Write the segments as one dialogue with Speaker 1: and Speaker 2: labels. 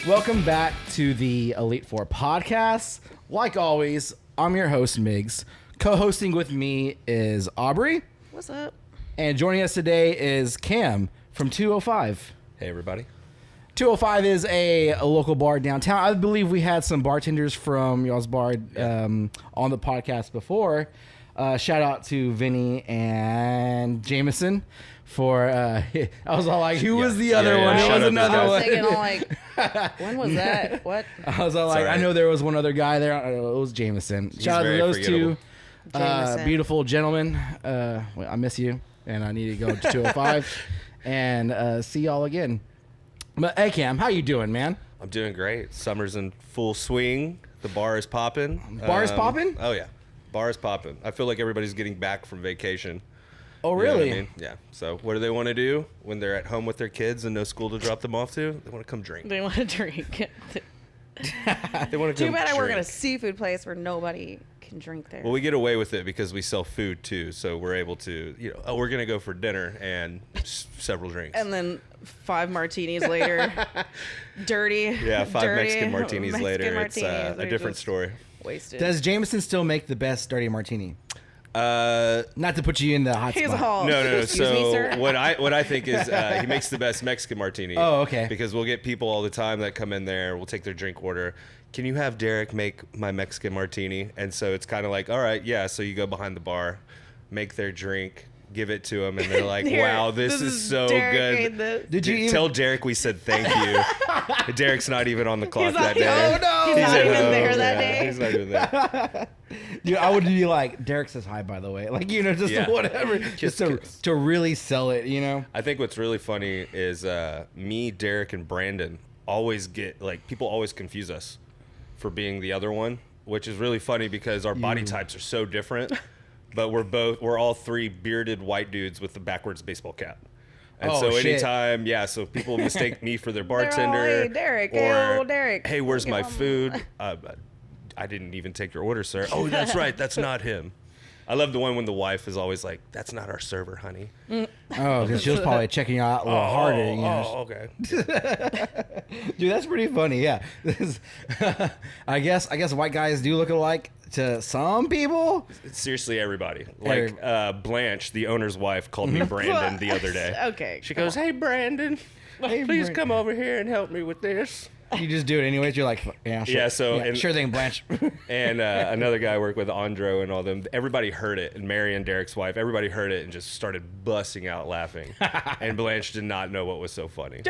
Speaker 1: Welcome back to the Elite4 podcast. Like always, I'm your host, Migs. Co-hosting with me is Aubrey.
Speaker 2: What's up?
Speaker 1: And joining us today is Cam from 205.
Speaker 3: Hey, everybody.
Speaker 1: 205 is a local bar downtown. I believe we had some bartenders from y'all's bar on the podcast before. Shout out to Vinny and Jameson for, I was all like, who was the other one? It was another one.
Speaker 2: I was thinking, like, when was that? What?
Speaker 1: I was all like, I know there was one other guy there. It was Jameson. Shout out to those two beautiful gentlemen. I miss you, and I need to go to 205 and see y'all again. But hey, Cam, how you doing, man?
Speaker 3: I'm doing great. Summer's in full swing. The bar is popping.
Speaker 1: Bar is popping?
Speaker 3: Oh, yeah. Bar is popping. I feel like everybody's getting back from vacation.
Speaker 1: Oh, really?
Speaker 3: You know what I mean? Yeah. So what do they want to do when they're at home with their kids and no school to drop them off to? They want to come drink.
Speaker 2: They want to drink.
Speaker 3: They want to
Speaker 2: Too bad I work at a seafood place where nobody can drink there.
Speaker 3: Well, we get away with it because we sell food, too. So we're able to, we're going to go for dinner and several drinks.
Speaker 2: And then 5 martinis later, dirty.
Speaker 3: Yeah, 5
Speaker 2: dirty
Speaker 3: Mexican martinis later. It's
Speaker 2: martinis.
Speaker 3: a different story.
Speaker 2: Wasted.
Speaker 1: Does Jameson still make the best dirty martini? Not to put you in the hot
Speaker 2: He's
Speaker 1: spot.
Speaker 2: all,
Speaker 3: No.
Speaker 2: excuse me, sir?
Speaker 3: what I think is he makes the best Mexican martini.
Speaker 1: Oh, okay.
Speaker 3: Because we'll get people all the time that come in there. We'll take their drink order. Can you have Derek make my Mexican martini? And so it's kind of like, all right, yeah. So you go behind the bar, make their drink, give it to them, and they're like, wow, this is so
Speaker 2: Derek
Speaker 3: good.
Speaker 1: Did you
Speaker 3: tell Derek we said thank you? Derek's not even on the clock that day.
Speaker 1: Oh, no.
Speaker 2: He's not
Speaker 3: at
Speaker 2: even
Speaker 3: home.
Speaker 2: there that
Speaker 3: Yeah,
Speaker 2: day.
Speaker 3: He's not even there.
Speaker 1: Dude, I would be like, Derek says hi, by the way. Like, just
Speaker 3: Yeah.
Speaker 1: whatever. Just to really sell it,
Speaker 3: I think what's really funny is me, Derek, and Brandon always get, people always confuse us for being the other one, which is really funny because our body types are so different, but we're all 3 bearded white dudes with the backwards baseball cap. And
Speaker 1: Oh,
Speaker 3: so
Speaker 1: shit.
Speaker 3: anytime, so people mistake me for their bartender.
Speaker 2: They're all, hey, Derek.
Speaker 3: Or,
Speaker 2: Hey, old Derek.
Speaker 3: hey, where's my
Speaker 2: Come on.
Speaker 3: food? I didn't even take your order, sir. Oh, that's right. That's not him. I love the one when the wife is always like, that's not our server, honey.
Speaker 1: Oh, because she was probably checking you out a little harder.
Speaker 3: Okay.
Speaker 1: Dude, that's pretty funny. Yeah, I guess white guys do look alike to some people.
Speaker 3: Seriously, everybody. Blanche, the owner's wife, called me Brandon the other day.
Speaker 2: Okay.
Speaker 3: She goes, hey, Brandon, please come over here and help me with this.
Speaker 1: You just do it anyways. You're like, yeah, sure.
Speaker 3: Yeah, so- and-
Speaker 1: sure thing, Blanche.
Speaker 3: And another guy I worked with, Andro, and all them. Everybody heard it, and Mary and Derek's wife. Everybody heard it and just started busting out laughing. And Blanche did not know what was so funny.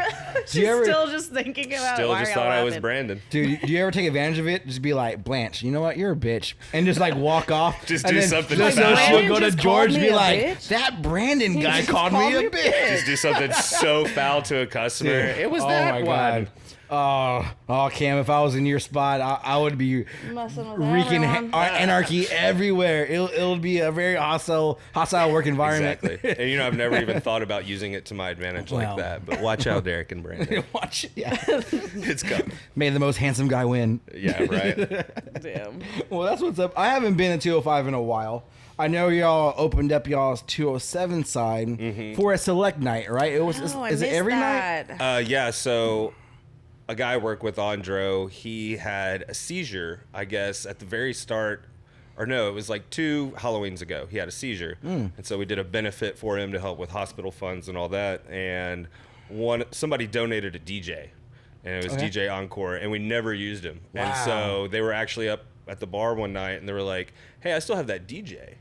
Speaker 2: She's
Speaker 1: you ever-
Speaker 2: still just thinking about
Speaker 3: Still
Speaker 2: why
Speaker 3: just
Speaker 2: are
Speaker 3: thought
Speaker 2: y'all
Speaker 3: I was
Speaker 2: laughing?
Speaker 3: Brandon.
Speaker 1: Dude, do you ever take advantage of it? Just be like, Blanche, you know what? You're a bitch. And just like walk off.
Speaker 3: Just
Speaker 1: and
Speaker 3: do
Speaker 1: then
Speaker 3: something
Speaker 1: just
Speaker 3: foul.
Speaker 1: so she'll go to
Speaker 2: Brandon just
Speaker 1: George
Speaker 2: called
Speaker 1: and
Speaker 2: me
Speaker 1: be
Speaker 2: a
Speaker 1: like,
Speaker 2: bitch?
Speaker 1: that Brandon guy
Speaker 2: just
Speaker 1: called me a bitch.
Speaker 3: Just do something so foul to a customer. It was that one.
Speaker 1: God. Oh, Cam, if I was in your spot, I would be
Speaker 2: Messing with
Speaker 1: wreaking
Speaker 2: everyone.
Speaker 1: anarchy everywhere. It'll be a very hostile work environment.
Speaker 3: Exactly. And I've never even thought about using it to my advantage
Speaker 1: Well.
Speaker 3: like that. But watch out, Derek and Brandon.
Speaker 1: Watch, yeah.
Speaker 3: It's coming.
Speaker 1: May the most handsome guy win.
Speaker 3: Yeah, right.
Speaker 2: Damn.
Speaker 1: Well, that's what's up. I haven't been in 205 in a while. I know y'all opened up y'all's 207 side for a select night, right? It was.
Speaker 2: Oh, I
Speaker 1: Is it
Speaker 2: missed
Speaker 1: every
Speaker 2: that.
Speaker 1: night?
Speaker 3: So a guy I work with, Andro, he had a seizure, I guess, at the very start. Or no, it was like 2 Halloweens ago. He had a seizure. And so we did a benefit for him to help with hospital funds and all that. And somebody donated a DJ. And it was DJ Encore. And we never used him.
Speaker 1: Wow.
Speaker 3: And so they were actually up at the bar one night. And they were like, hey, I still have that DJ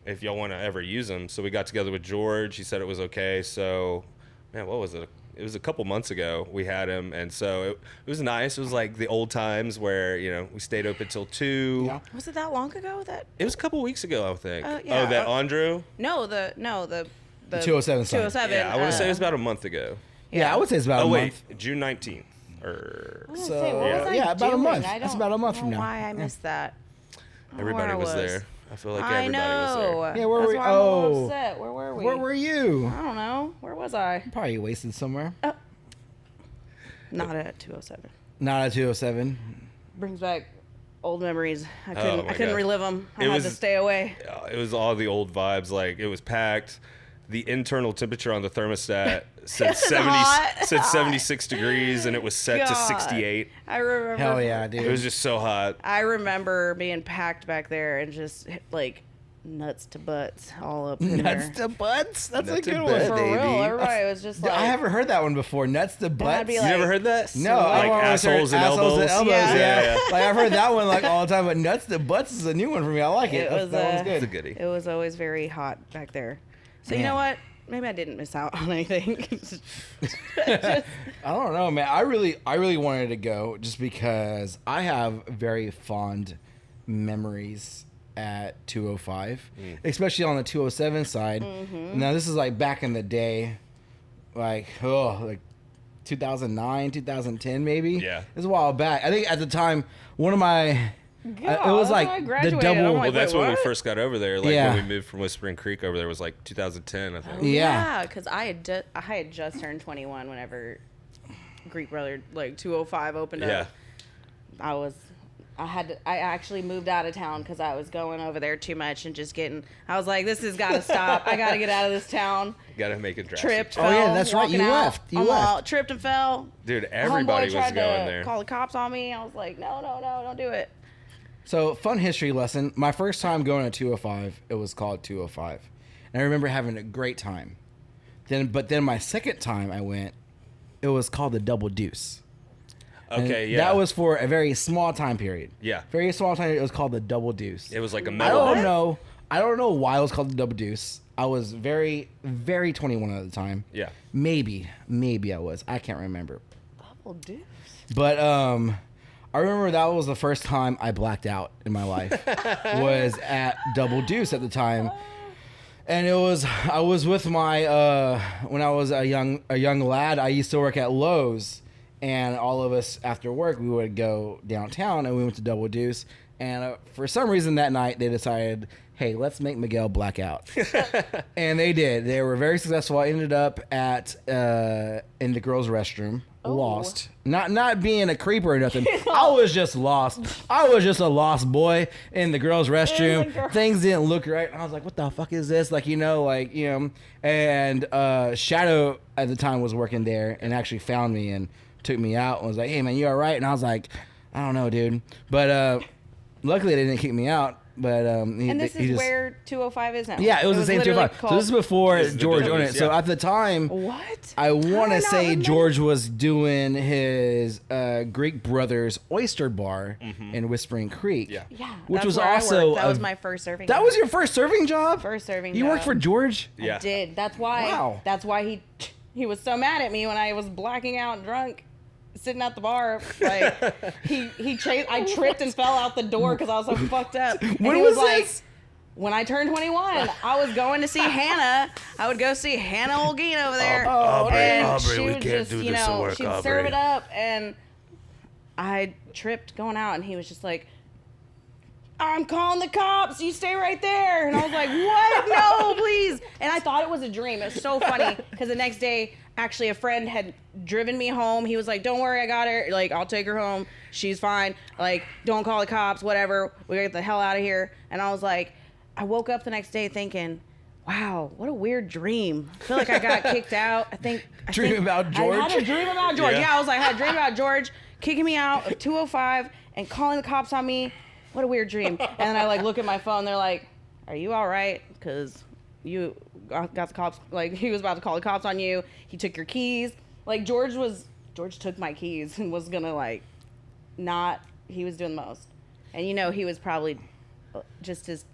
Speaker 3: if y'all want to ever use him. So we got together with George. He said it was okay. So, man, what was it? It was a couple months ago we had him, and so it was nice. It was like the old times where we stayed open till 2.
Speaker 1: Yeah.
Speaker 2: Was it that long ago? That
Speaker 3: It was a couple weeks ago, I think.
Speaker 2: yeah.
Speaker 3: Oh, that Andrew?
Speaker 2: the
Speaker 1: 207 side.
Speaker 2: 207.
Speaker 3: Yeah, I want to say it was about a month ago.
Speaker 1: Yeah, I would say it's about
Speaker 3: Oh
Speaker 1: a
Speaker 3: wait,
Speaker 1: month.
Speaker 3: June 19th. Or
Speaker 2: I was
Speaker 1: So,
Speaker 2: gonna say, what was I
Speaker 1: yeah, about a
Speaker 2: doing?
Speaker 1: month.
Speaker 2: I
Speaker 1: That's
Speaker 2: don't
Speaker 1: about a month
Speaker 2: know
Speaker 1: from now.
Speaker 2: Why I missed that? I don't know
Speaker 3: everybody
Speaker 2: where I
Speaker 3: was there. I feel like
Speaker 2: I
Speaker 3: everybody
Speaker 2: know.
Speaker 3: was there.
Speaker 1: Yeah, where
Speaker 2: That's
Speaker 1: were-
Speaker 2: why I'm a little
Speaker 1: oh.
Speaker 2: upset. Where were we?
Speaker 1: Where were you?
Speaker 2: I don't know. Where was I?
Speaker 1: Probably wasted somewhere.
Speaker 2: Not at 207.
Speaker 1: Not at 207.
Speaker 2: Brings back old memories. I
Speaker 3: Oh
Speaker 2: couldn't.
Speaker 3: my
Speaker 2: I couldn't
Speaker 3: God.
Speaker 2: relive them. I
Speaker 3: It
Speaker 2: had
Speaker 3: was-
Speaker 2: to stay away.
Speaker 3: It was all the old vibes. Like, it was packed. the internal temperature on the thermostat said 76 degrees, and it was set to 68.
Speaker 2: I remember.
Speaker 1: Hell yeah, dude.
Speaker 3: It was just so hot.
Speaker 2: I remember being packed back there and just like nuts to butts all up in there.
Speaker 1: Nuts to butts? That's
Speaker 3: Nuts
Speaker 1: a
Speaker 3: to
Speaker 1: good
Speaker 3: butts.
Speaker 1: one.
Speaker 2: For
Speaker 3: baby.
Speaker 2: real, everybody was just like.
Speaker 1: I haven't heard that one before. Nuts to butts.
Speaker 2: be
Speaker 3: You
Speaker 2: like-
Speaker 3: never heard that?
Speaker 1: No,
Speaker 3: like
Speaker 1: I've always heard
Speaker 3: assholes and elbows.
Speaker 2: Yeah.
Speaker 1: Yeah. Like I've heard that one like all the time, but nuts to butts is a new one for me. I like it.
Speaker 2: It was,
Speaker 1: that one's
Speaker 3: It's a
Speaker 1: good.
Speaker 3: goodie.
Speaker 2: It was always very hot back there. So you
Speaker 1: Man.
Speaker 2: know what? Maybe I didn't miss out on anything.
Speaker 1: I don't know, man. I really wanted to go just because I have very fond memories at 205, especially on the 207 side. Now this is like back in the day, like 2009, 2010 maybe.
Speaker 3: Yeah.
Speaker 1: It was a while back. I think at the time one of my it was
Speaker 2: that's when I
Speaker 1: like the
Speaker 2: graduated.
Speaker 1: double.
Speaker 2: I'm
Speaker 3: Well,
Speaker 2: like,
Speaker 3: that's
Speaker 2: wait,
Speaker 3: when we
Speaker 2: what?
Speaker 3: first got over there. Like
Speaker 1: Yeah.
Speaker 3: when we moved from Whispering Creek over there was like 2010, I think.
Speaker 1: Yeah.
Speaker 2: Because I had just turned 21 whenever Greek Brother like 205 opened
Speaker 3: Yeah.
Speaker 2: up. I actually moved out of town because I was going over there too much and just I was like, this has got to stop. I got to get out of this town.
Speaker 3: Gotta make it drastic.
Speaker 2: Tripped,
Speaker 1: Oh,
Speaker 2: fell,
Speaker 1: yeah, that's right.
Speaker 2: walking
Speaker 1: You
Speaker 2: out.
Speaker 1: left. You
Speaker 2: I'm
Speaker 1: left.
Speaker 2: all tripped and fell.
Speaker 3: Dude, everybody
Speaker 2: Homeboy
Speaker 3: was
Speaker 2: tried
Speaker 3: going
Speaker 2: to
Speaker 3: there.
Speaker 2: call the cops on me. I was like, no, don't do it.
Speaker 1: So, fun history lesson. My first time going to 205, it was called 205. And I remember having a great time. But then my second time I went, it was called the Double Deuce. And
Speaker 3: Okay, yeah.
Speaker 1: That was for a very small time period.
Speaker 3: Yeah.
Speaker 1: Very small time period. It was called the Double Deuce.
Speaker 3: It was like a
Speaker 1: I
Speaker 3: metal.
Speaker 1: don't know. I don't know why it was called the Double Deuce. I was very, very 21 at the time.
Speaker 3: Yeah.
Speaker 1: Maybe I was. I can't remember.
Speaker 2: Double deuce.
Speaker 1: But I remember that was the first time I blacked out in my life. Was at Double Deuce at the time, and I was with my when I was a young lad. I used to work at Lowe's, and all of us after work we would go downtown and we went to Double Deuce. And for some reason that night they decided, hey, let's make Miguel black out. And they did. They were very successful. I ended up at in the girls' restroom, lost. Not being a creeper or nothing. I was just lost. I was just a lost boy in the girls' restroom. Things didn't look right. I was like, what the fuck is this? And Shadow at the time was working there and actually found me and took me out and was like, hey man, you all right? And I was like, I don't know, dude. But luckily they didn't kick me out. But
Speaker 2: And this is where 205 is now.
Speaker 1: yeah, it was the same
Speaker 2: literally
Speaker 1: 205. So this is before
Speaker 3: This is the
Speaker 1: George
Speaker 3: Double
Speaker 1: owned it.
Speaker 3: Deuce,
Speaker 1: So
Speaker 3: yeah.
Speaker 1: at the time,
Speaker 2: What?
Speaker 1: I want
Speaker 2: How
Speaker 1: to
Speaker 2: do I not
Speaker 1: say
Speaker 2: remember?
Speaker 1: George was doing his Greek Brothers Oyster Bar in Whispering Creek.
Speaker 3: Yeah.
Speaker 2: Yeah.
Speaker 1: Which
Speaker 2: that's
Speaker 1: was
Speaker 2: where I
Speaker 1: also
Speaker 2: worked. That
Speaker 1: a-
Speaker 2: was my first serving.
Speaker 1: That
Speaker 2: job.
Speaker 1: was your first serving job?
Speaker 2: first serving.
Speaker 1: You
Speaker 2: job.
Speaker 1: worked for George?
Speaker 3: Yeah.
Speaker 2: I did. That's why.
Speaker 1: Wow.
Speaker 2: That's why he was so mad at me when I was blacking out drunk, sitting at the bar. Like he chased. I tripped and fell out the door because I was so fucked up. And
Speaker 1: When
Speaker 2: he
Speaker 1: was
Speaker 2: like,
Speaker 1: this?
Speaker 2: When I turned 21, I was going to see Hannah. I would go see Hannah Olguin over there.
Speaker 3: Aubrey,
Speaker 2: and
Speaker 3: Aubrey,
Speaker 2: she
Speaker 3: we
Speaker 2: would
Speaker 3: can't
Speaker 2: just,
Speaker 3: do
Speaker 2: you
Speaker 3: this at
Speaker 2: know,
Speaker 3: work,
Speaker 2: she'd
Speaker 3: Aubrey.
Speaker 2: serve it up, and I tripped going out, and he was just like, I'm calling the cops. You stay right there. And I was like, what? No, please. And I thought it was a dream. It was so funny because the next day, actually, a friend had driven me home. He was like, don't worry, I got her. Like, I'll take her home. She's fine. Like, don't call the cops, whatever. We gotta get the hell out of here. And I was like, I woke up the next day thinking, wow, what a weird dream. I feel like I got kicked out.
Speaker 1: Dream about George?
Speaker 2: I had a dream about George.
Speaker 3: Yeah.
Speaker 2: Yeah, I was like, I had a dream about George kicking me out of 205 and calling the cops on me. What a weird dream. And then I look at my phone. They're like, are you all right? Because you got the cops. Like, he was about to call the cops on you. He took your keys. Like, George took my keys and was going to he was doing the most. And he was probably just as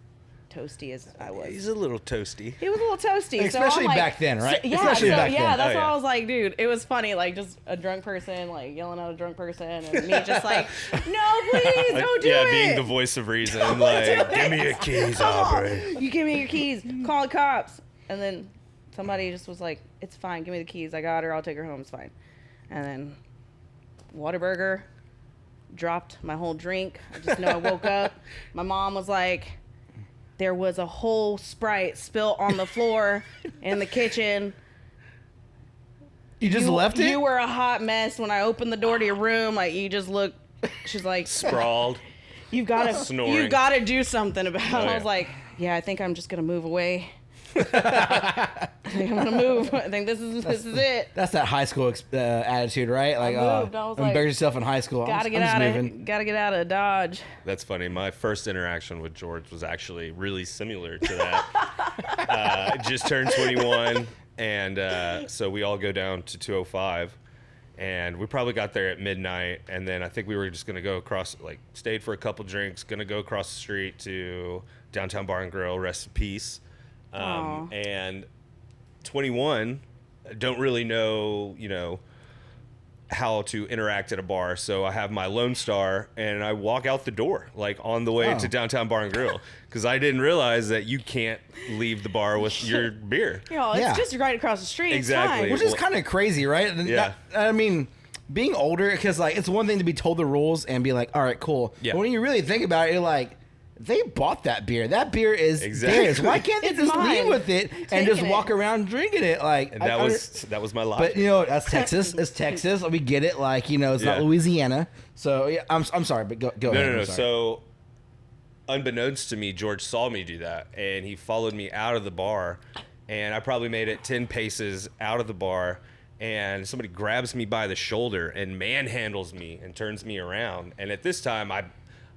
Speaker 2: toasty as I was.
Speaker 3: He's a little toasty.
Speaker 2: He was a little toasty.
Speaker 1: Especially
Speaker 2: so I'm like,
Speaker 1: back then, right?
Speaker 2: Yeah,
Speaker 1: Especially back then.
Speaker 2: that's
Speaker 3: Oh,
Speaker 2: why
Speaker 3: yeah.
Speaker 2: I was like, dude, it was funny, just a drunk person, yelling at a drunk person, and me just no, please, don't do it.
Speaker 3: Being the voice of reason. Like, give me your keys, Aubrey.
Speaker 2: You give me your keys, call the cops. And then somebody just was like, it's fine, give me the keys, I got her, I'll take her home, it's fine. And then Whataburger dropped my whole drink. I just know I woke up. My mom was like, there was a whole Sprite spilt on the floor in the kitchen.
Speaker 1: You just left it?
Speaker 2: You were a hot mess when I opened the door to your room. You just looked. She's like,
Speaker 3: Sprawled.
Speaker 2: you gotta do something about it.
Speaker 3: Oh,
Speaker 2: I was
Speaker 3: yeah.
Speaker 2: like, yeah, I think I'm just gonna move away. I think I'm gonna move. I think this is it.
Speaker 1: That's that high school attitude, right? Like,
Speaker 2: moved. I was like,
Speaker 1: embarrass yourself in high school.
Speaker 2: Gotta get out of Dodge.
Speaker 3: That's funny. My first interaction with George was actually really similar to that. Just turned 21, and so we all go down to 205, and we probably got there at midnight, and then I think we were just gonna go across, like, stayed for a couple drinks, gonna go across the street to Downtown Bar and Grill, rest in peace. And 21, don't really know, how to interact at a bar. So I have my Lone Star and I walk out the door, like on the way to Downtown Bar and Grill, because I didn't realize that you can't leave the bar with your beer.
Speaker 2: It's just right across the street.
Speaker 3: Exactly.
Speaker 1: Which is kind of crazy, right?
Speaker 3: Yeah.
Speaker 1: I mean, being older, because like it's one thing to be told the rules and be like, all right, cool.
Speaker 3: Yeah.
Speaker 1: But when you really think about it, you're like, they bought that beer. That beer is
Speaker 3: Exactly.
Speaker 1: theirs. Why can't they
Speaker 2: It's
Speaker 1: just
Speaker 2: mine.
Speaker 1: leave with it and just walk around drinking it? Like,
Speaker 3: And that was my logic.
Speaker 1: But that's Texas. It's Texas. We get it. Like, it's not Louisiana. So yeah, I'm sorry, but go ahead.
Speaker 3: No. So, unbeknownst to me, George saw me do that, and he followed me out of the bar, and I probably made it 10 paces out of the bar, and somebody grabs me by the shoulder and manhandles me and turns me around. And at this time, I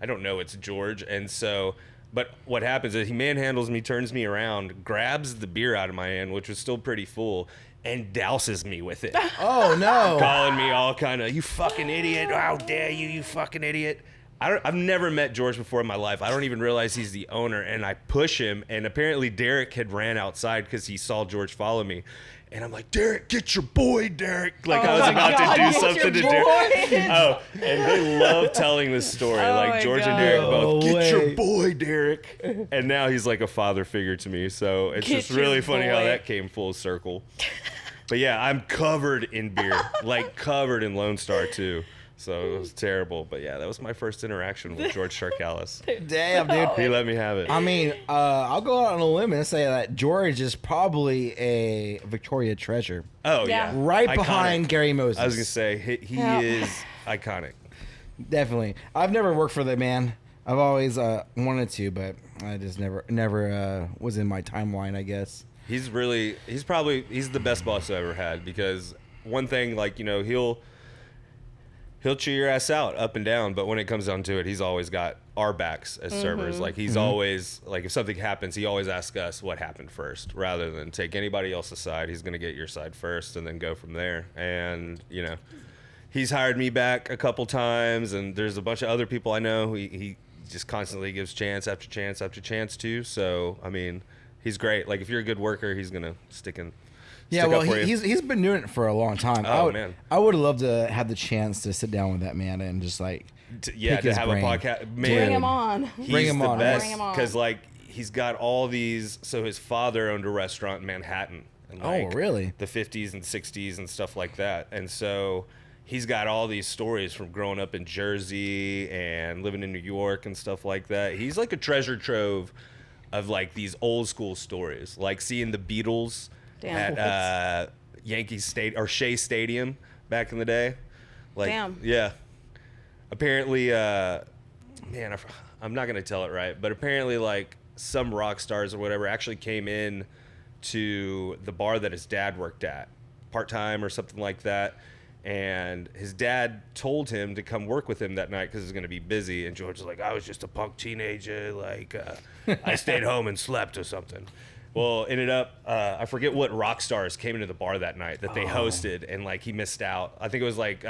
Speaker 3: don't know it's George, and so. But what happens is he manhandles me, turns me around, grabs the beer out of my hand, which was still pretty full, and douses me with it.
Speaker 1: Oh no!
Speaker 3: Calling me all kind of, you fucking idiot! How dare you, you fucking idiot! I've never met George before in my life. I don't even realize he's the owner, and I push him, and apparently Derek had ran outside because he saw George follow me. And I'm like, Derek, get your boy, Derek. Like, I was about to do something to Derek. Oh, and they love telling this story. Like, George and Derek both, get your boy, Derek. And now he's like a father figure to me. So it's just really funny how that came full circle. But yeah, I'm covered in beer. Like, covered in Lone Star, too. So it was terrible. But yeah, that was my first interaction with George Sharkalis.
Speaker 1: Damn, dude.
Speaker 3: He let me have it.
Speaker 1: I mean, I'll go out on a limb and say that George is probably a Victoria treasure.
Speaker 3: Oh, yeah.
Speaker 1: Right
Speaker 3: Iconic.
Speaker 1: behind Gary Moses.
Speaker 3: I was going to say, he is iconic.
Speaker 1: Definitely. I've never worked for the man. I've always wanted to, but I just never was in my timeline, I guess.
Speaker 3: He's the best boss I ever had, because one thing, like, he'll chew your ass out up and down, but when it comes down to it, he's always got our backs as servers. Like, he's always, like, if something happens, he always asks us what happened first, rather than take anybody else's side. He's going to get your side first and then go from there. And, he's hired me back a couple times, and there's a bunch of other people I know who he just constantly gives chance after chance after chance to. So, I mean, he's great. Like, if you're a good worker, he's going to stick in.
Speaker 1: Yeah, well, he's been doing it for a long time.
Speaker 3: Man.
Speaker 1: I would love to have the chance to sit down with that man and just like
Speaker 3: to have
Speaker 1: brain.
Speaker 3: a podcast. Man,
Speaker 2: Bring him on.
Speaker 1: Bring him on.
Speaker 3: Best,
Speaker 2: Bring him on.
Speaker 3: because like he's got all these. So his father owned a restaurant in Manhattan. In like
Speaker 1: really?
Speaker 3: The 50s and 60s and stuff like that. And so he's got all these stories from growing up in Jersey and living in New York and stuff like that. He's like a treasure trove of like these old school stories, like seeing the Beatles at Yankee State or Shea Stadium back in the day. Like, yeah. Apparently, man, I'm not gonna tell it right, but apparently, like, some rock stars or whatever actually came in to the bar that his dad worked at part-time or something like that, and his dad told him to come work with him that night because he was going to be busy, and George was like, I was just a punk teenager, like, I stayed home and slept or something. Well, ended up, I forget what rock stars came into the bar that night that they hosted, and, like, he missed out. I think it was, like,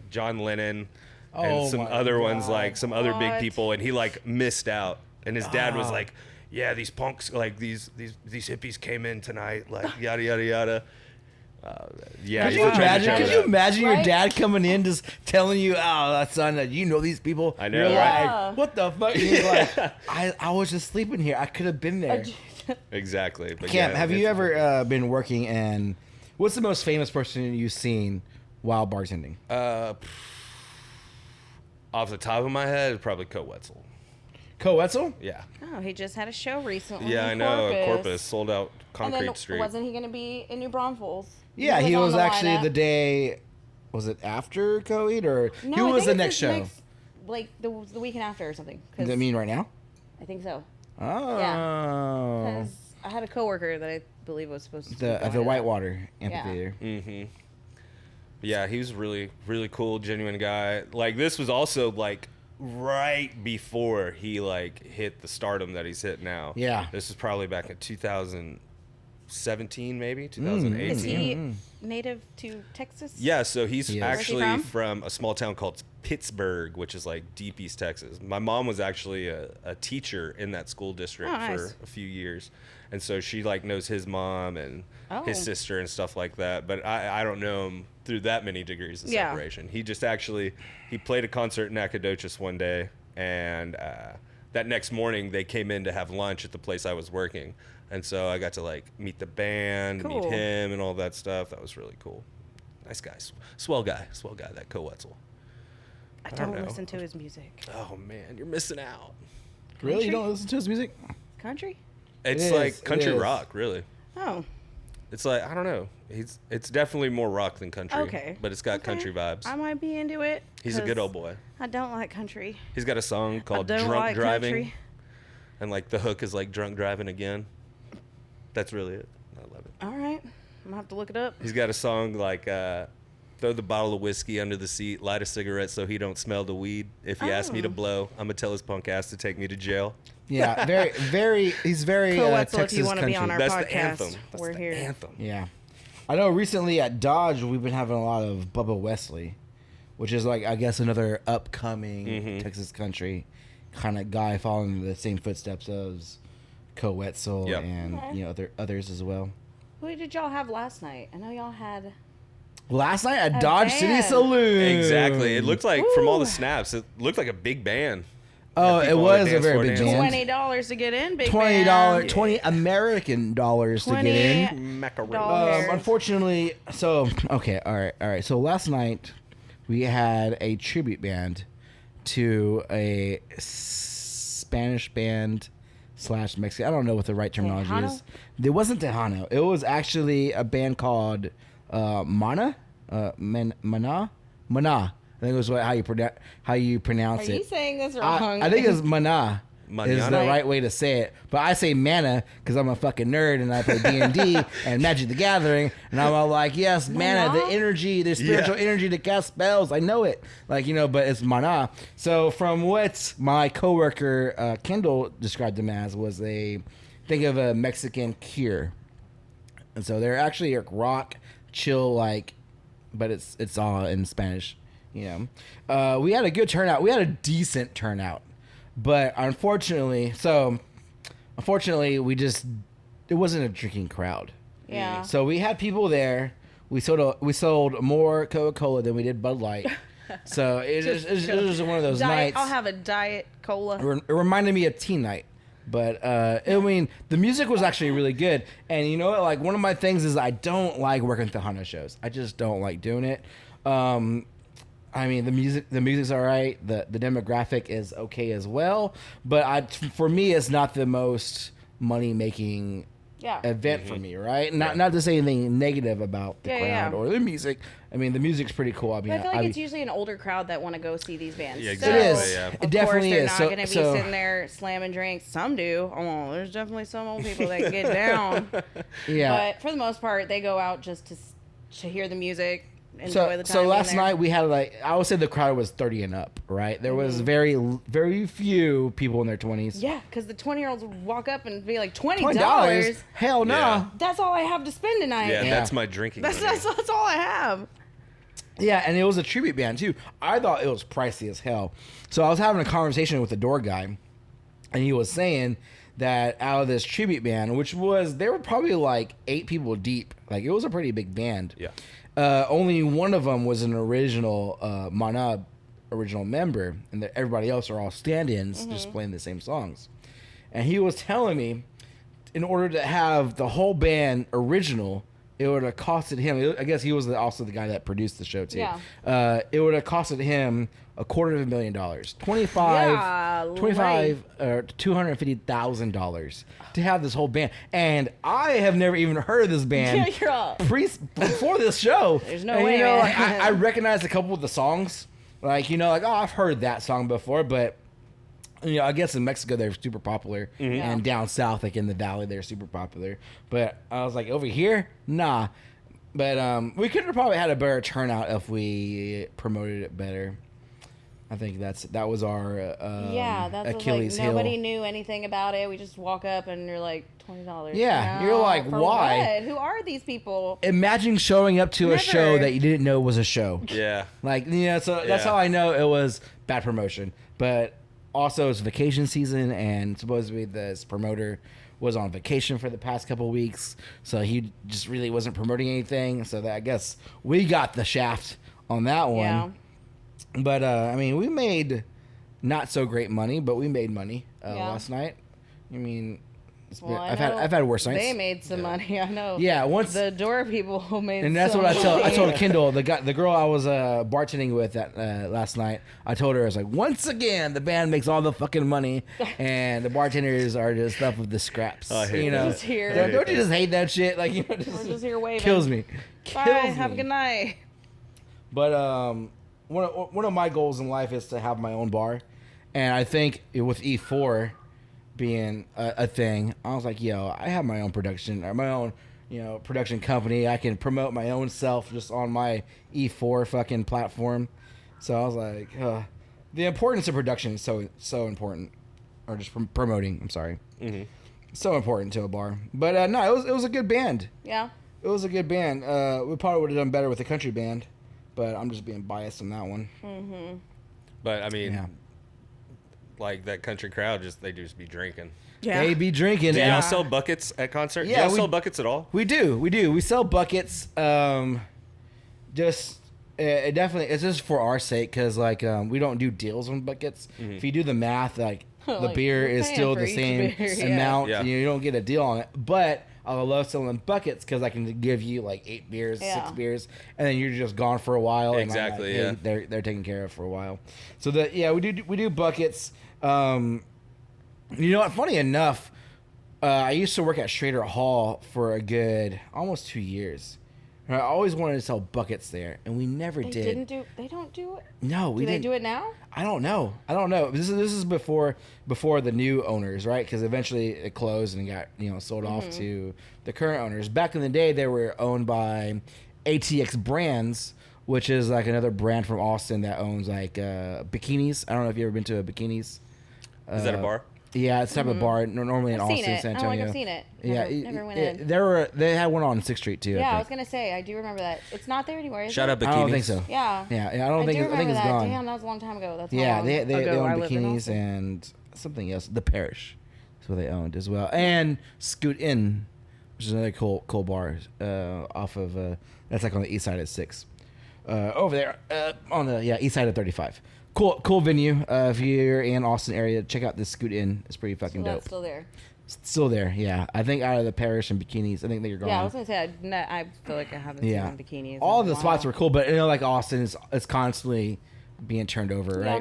Speaker 3: John Lennon and some other ones, like, some other big people, and he, like, missed out. And his dad was like, yeah, these punks, like, these hippies came in tonight, like, yada, yada, yada. Yeah.
Speaker 1: Could you imagine your dad coming in just telling you, oh, son, you know these people?
Speaker 3: I know,
Speaker 1: You're
Speaker 3: right?
Speaker 1: like, what the fuck? He's like, I was just sleeping here. I could have been there.
Speaker 3: Exactly. But
Speaker 1: Cam,
Speaker 3: yeah,
Speaker 1: have you ever been working, and what's the most famous person you've seen while bartending?
Speaker 3: Off the top of my head, probably Co Wetzel.
Speaker 1: Co Wetzel?
Speaker 3: Yeah.
Speaker 2: Oh, he just had a show recently.
Speaker 3: Yeah,
Speaker 2: in
Speaker 3: I know.
Speaker 2: Corpus.
Speaker 3: Corpus sold out Concrete
Speaker 2: And then
Speaker 3: Street.
Speaker 2: wasn't he going to be in New Braunfels?
Speaker 1: Yeah, he was
Speaker 2: on the
Speaker 1: actually
Speaker 2: lineup.
Speaker 1: the day. Was it after Coed or
Speaker 2: No,
Speaker 1: he
Speaker 2: I
Speaker 1: was
Speaker 2: think
Speaker 1: the
Speaker 2: it's
Speaker 1: next
Speaker 2: his
Speaker 1: show?
Speaker 2: like the weekend after or something.
Speaker 1: Does that mean right now?
Speaker 2: I think so.
Speaker 1: Oh.
Speaker 2: I had a coworker that I believe was supposed to
Speaker 1: The
Speaker 2: go to
Speaker 1: Whitewater
Speaker 2: Yeah.
Speaker 1: Amphitheater.
Speaker 3: Mm-hmm. Yeah, he was really, really cool, genuine guy. Like, this was also, like, right before he, like, hit the stardom that he's hit now.
Speaker 1: Yeah.
Speaker 3: This is probably back in 2017, maybe? 2018.
Speaker 2: Is he native to Texas?
Speaker 3: Yeah, so he's
Speaker 1: He is.
Speaker 3: actually
Speaker 2: Where's he
Speaker 3: from a small town called Pittsburgh, which is like deep East Texas. My mom was actually a teacher in that school district
Speaker 2: Oh, nice.
Speaker 3: for a few years. And so she like knows his mom and his
Speaker 2: Oh.
Speaker 3: sister and stuff like that. But I don't know him through that many degrees of
Speaker 2: Yeah.
Speaker 3: separation. He just actually, he played a concert in Nacogdoches one day. And that next morning they came in to have lunch at the place I was working. And so I got to like meet the band, meet
Speaker 2: Cool.
Speaker 3: him and all that stuff. That was really cool. Nice guy. Swell guy, that Coetzel.
Speaker 2: I
Speaker 3: don't
Speaker 2: don't
Speaker 3: know.
Speaker 2: listen to his music.
Speaker 3: Oh man, you're missing out.
Speaker 1: Really? You
Speaker 2: Country?
Speaker 1: don't listen to his music?
Speaker 2: Country?
Speaker 3: It's
Speaker 1: is,
Speaker 3: like
Speaker 1: it
Speaker 3: country
Speaker 1: is.
Speaker 3: rock, really.
Speaker 2: Oh.
Speaker 3: It's like I don't know. It's definitely more rock than country.
Speaker 2: Okay.
Speaker 3: But it's got
Speaker 2: Okay.
Speaker 3: country vibes.
Speaker 2: I might be into it.
Speaker 3: He's a good
Speaker 2: 'cause
Speaker 3: old boy.
Speaker 2: I don't like country.
Speaker 3: He's got a song called
Speaker 2: I don't
Speaker 3: Drunk
Speaker 2: like
Speaker 3: Driving.
Speaker 2: country.
Speaker 3: And like the hook is like drunk driving again. That's really it. I love it.
Speaker 2: All right. I'm going to have to look it up.
Speaker 3: He's got a song like throw the bottle of whiskey under the seat, light a cigarette so he don't smell the weed. If he asks me to
Speaker 2: Oh.
Speaker 3: blow, I'm gonna tell his punk ass to take me to jail.
Speaker 1: Yeah, he's very
Speaker 2: Coetzel,
Speaker 1: Texas
Speaker 2: if you want to
Speaker 1: country.
Speaker 2: be on our
Speaker 3: That's
Speaker 2: podcast,
Speaker 3: the anthem. That's
Speaker 2: we're
Speaker 3: the
Speaker 2: here.
Speaker 3: anthem.
Speaker 1: Yeah. I know recently at Dodge we've been having a lot of Bubba Wesley, which is like I guess another upcoming Texas country kind of guy following the same footsteps as Coetzel
Speaker 3: Yep.
Speaker 1: and
Speaker 2: Okay.
Speaker 1: others as well.
Speaker 2: Who did y'all have last night? I know y'all had...
Speaker 1: Last night at
Speaker 2: A
Speaker 1: Dodge City
Speaker 2: band.
Speaker 1: Saloon.
Speaker 3: Exactly. It looked like from all the
Speaker 2: Ooh.
Speaker 3: snaps, it looked like a big band.
Speaker 1: Oh,
Speaker 3: Yeah,
Speaker 1: it
Speaker 3: people on the
Speaker 1: was a
Speaker 3: dance
Speaker 1: very
Speaker 3: floor
Speaker 1: big
Speaker 3: dancing.
Speaker 1: band.
Speaker 2: $20 to get in, big
Speaker 1: $20,
Speaker 2: man.
Speaker 1: $20 American dollars to get in.
Speaker 2: $20.
Speaker 3: Macaroni.
Speaker 2: Dollars.
Speaker 1: Unfortunately, so okay, all right. So last night we had a tribute band to a Spanish band / Mexican. I don't know what the right terminology
Speaker 2: Tejano?
Speaker 1: is. It wasn't Tejano. It was actually a band called Mana. Mana. I think it was how you pronounce
Speaker 2: Are
Speaker 1: it.
Speaker 2: you saying this wrong?
Speaker 1: I think it's Mana. Is
Speaker 3: Manana?
Speaker 1: the right way to say it, but I say mana because I'm a fucking nerd and I play D&D and Magic the Gathering, and I'm all like, yes, mana, the energy, the spiritual energy to cast spells. I know it, but it's mana. So from what my coworker Kendall described them as was think of a Mexican Cure, and so they're actually like rock, chill, but it's all in Spanish. We had a good turnout. We had a decent turnout. But unfortunately, it wasn't a drinking crowd.
Speaker 2: Yeah.
Speaker 1: So we had people there. We sold more Coca-Cola than we did Bud Light. So it was one of those nights.
Speaker 2: I'll have a diet cola.
Speaker 1: It reminded me of teen night. But the music was actually really good. And you know what? Like one of my things is I don't like working Tejano shows. I just don't like doing it. The music's all right. The demographic is okay as well. But for me, it's not the most money making event for me, right? Not to say anything negative about the crowd or the music. I mean, the music's pretty cool. I mean,
Speaker 2: But I feel like it's usually an older crowd that want to go see these bands.
Speaker 3: Yeah,
Speaker 2: So,
Speaker 3: exactly.
Speaker 1: It is.
Speaker 3: Yeah.
Speaker 1: It
Speaker 2: of
Speaker 1: definitely
Speaker 2: course, they're
Speaker 1: is.
Speaker 2: not
Speaker 1: So-
Speaker 2: going to be
Speaker 1: so-
Speaker 2: sitting there slamming drinks. Some do. Oh, there's definitely some old people that get down.
Speaker 1: Yeah.
Speaker 2: But for the most part, they go out just to hear the music, enjoy the time.
Speaker 1: So last
Speaker 2: being there.
Speaker 1: night we had I would say the crowd was 30 and up, right? There was very very few people in their 20s.
Speaker 2: Yeah, because the 20-year-olds would walk up and be like, $20?
Speaker 1: $20? Hell no.
Speaker 3: Yeah.
Speaker 2: That's all I have to spend tonight.
Speaker 3: Yeah,
Speaker 1: Yeah.
Speaker 3: that's my drinking.
Speaker 2: That's
Speaker 3: money.
Speaker 2: all I have.
Speaker 1: Yeah, and it was a tribute band too. I thought it was pricey as hell. So I was having a conversation with the door guy, and he was saying that out of this tribute band, they were probably like 8 people deep. Like it was a pretty big band.
Speaker 3: Yeah.
Speaker 1: Only one of them was an original Mana original member, and everybody else are all stand-ins just playing the same songs. And he was telling me, in order to have the whole band original, it would have costed him. I guess he was also the guy that produced the show too.
Speaker 2: Yeah.
Speaker 1: It would have costed him $250,000, $250,000 to have this whole band. And I have never even heard of this band
Speaker 2: You're up.
Speaker 1: before this show.
Speaker 2: There's no
Speaker 1: And,
Speaker 2: way,
Speaker 1: like,
Speaker 2: man.
Speaker 1: I recognized a couple of the songs, I've heard that song before, but You know, I guess in Mexico they're super popular, and down south, like in the valley, they're super popular. But I was like, over here, nah. But we could have probably had a better turnout if we promoted it better. I think that was our
Speaker 2: that's
Speaker 1: Achilles heel.
Speaker 2: Nobody knew anything about it. We just walk up and you're like $20.
Speaker 1: Yeah,
Speaker 2: No,
Speaker 1: you're like,
Speaker 2: for
Speaker 1: why?
Speaker 2: what? Who are these people?
Speaker 1: Imagine showing up to a show
Speaker 2: Never.
Speaker 1: that you didn't know was a show.
Speaker 3: Yeah.
Speaker 1: Like, you know, so that's how I know it was bad promotion. But also it's vacation season, and supposedly this promoter was on vacation for the past couple weeks, so he just really wasn't promoting anything. So that, I guess we got the shaft on that one.
Speaker 2: Yeah.
Speaker 1: But I mean, we made not so great money, but we made money
Speaker 2: Yeah.
Speaker 1: last night. I mean,
Speaker 2: Well,
Speaker 1: I've had worse nights.
Speaker 2: They made some money. I know.
Speaker 1: Yeah, once
Speaker 2: the door people made.
Speaker 1: and that's
Speaker 2: some
Speaker 1: what
Speaker 2: money.
Speaker 1: I told Kendall, the girl I was bartending with last night. I told her, I was like, once again, the band makes all the fucking money, and the bartenders are just stuff with the scraps.
Speaker 3: I hate
Speaker 1: you know,
Speaker 3: that.
Speaker 2: Just here.
Speaker 1: Don't you just hate that shit? Like, you know,
Speaker 2: We're just here waving.
Speaker 1: kills me.
Speaker 2: Bye.
Speaker 1: Kills
Speaker 2: Have a
Speaker 1: me.
Speaker 2: good night.
Speaker 1: But one of my goals in life is to have my own bar, and I think with E4 being a thing, I was like, yo, I have my own production or my own, you know, production company. I can promote my own self just on my E4 fucking platform. So I was like, the importance of production is so important, or just promoting. I'm sorry, so important to a bar. But no, it was a good band.
Speaker 2: Yeah.
Speaker 1: It was a good band. We probably would have done better with a country band, but I'm just being biased on that one.
Speaker 2: Mm-hmm.
Speaker 3: But I mean,
Speaker 1: Yeah.
Speaker 3: like that country crowd, they just be drinking.
Speaker 2: Yeah.
Speaker 1: They be drinking.
Speaker 3: Do
Speaker 1: and
Speaker 3: y'all sell buckets at concert?
Speaker 1: Yeah,
Speaker 3: Do y'all
Speaker 1: we-
Speaker 3: sell buckets at all?
Speaker 1: We do. We sell buckets. Just it definitely it's just for our sake, because like we don't do deals on buckets. If you do the math, like the
Speaker 2: Like,
Speaker 1: beer
Speaker 2: we're
Speaker 1: is
Speaker 2: paying
Speaker 1: still
Speaker 2: for
Speaker 1: the
Speaker 2: each
Speaker 1: same
Speaker 2: beer, yeah.
Speaker 1: amount.
Speaker 3: Yeah.
Speaker 1: You don't get a deal on it. But I love selling buckets because I can give you like 8 beers,
Speaker 2: Yeah.
Speaker 1: 6 beers, and then you're just gone for a while. And I'm like,
Speaker 3: Exactly,
Speaker 1: hey,
Speaker 3: yeah.
Speaker 1: they're taken care of for a while. So we do buckets. You know what? Funny enough, I used to work at Schrader Hall for a good almost 2 years. And I always wanted to sell buckets there, and we never
Speaker 2: They
Speaker 1: did.
Speaker 2: They don't do it.
Speaker 1: No, we
Speaker 2: Do they
Speaker 1: didn't.
Speaker 2: do it now?
Speaker 1: I don't know. This is before the new owners, right? Because eventually it closed and got sold off to the current owners. Back in the day, they were owned by ATX Brands, which is like another brand from Austin that owns like bikinis. I don't know if you ever been to a bikinis.
Speaker 3: Is that a bar?
Speaker 1: Yeah, it's a type of bar normally in
Speaker 2: I've seen
Speaker 1: Austin,
Speaker 2: it.
Speaker 1: San
Speaker 2: Oh,
Speaker 1: Antonio.
Speaker 2: like I've seen it.
Speaker 1: Yeah,
Speaker 2: Never went in.
Speaker 1: They had one on 6th Street too.
Speaker 2: Yeah, I
Speaker 1: I
Speaker 2: was
Speaker 1: think.
Speaker 2: gonna say I do remember that. It's not there anymore. Is
Speaker 3: Shout
Speaker 2: it?
Speaker 3: out bikinis.
Speaker 1: I don't think so.
Speaker 2: Yeah.
Speaker 1: Yeah, I don't think
Speaker 2: do
Speaker 1: I think
Speaker 2: remember
Speaker 1: it's
Speaker 2: that.
Speaker 1: gone.
Speaker 2: Damn, that was a long time ago. That's how
Speaker 1: Yeah,
Speaker 2: long
Speaker 1: they
Speaker 2: ago
Speaker 1: own
Speaker 2: I lived in
Speaker 1: bikinis
Speaker 2: Austin.
Speaker 1: and something else. The Parish is what they owned as well, and Scoot Inn, which is another cool bar off of that's like on the east side of 6, over there on the east side of 35. Cool venue. If you're in Austin area, check out this Scoot Inn. It's pretty fucking
Speaker 2: So
Speaker 1: dope.
Speaker 2: that's still there.
Speaker 1: Still there, yeah. I think out of the Parish and bikinis, I think they're gone.
Speaker 2: Yeah, I was gonna say I feel like I haven't seen
Speaker 1: Yeah.
Speaker 2: on bikinis.
Speaker 1: All
Speaker 2: in a
Speaker 1: the spots
Speaker 2: while.
Speaker 1: were cool, but like Austin is constantly being turned over,
Speaker 2: Yeah.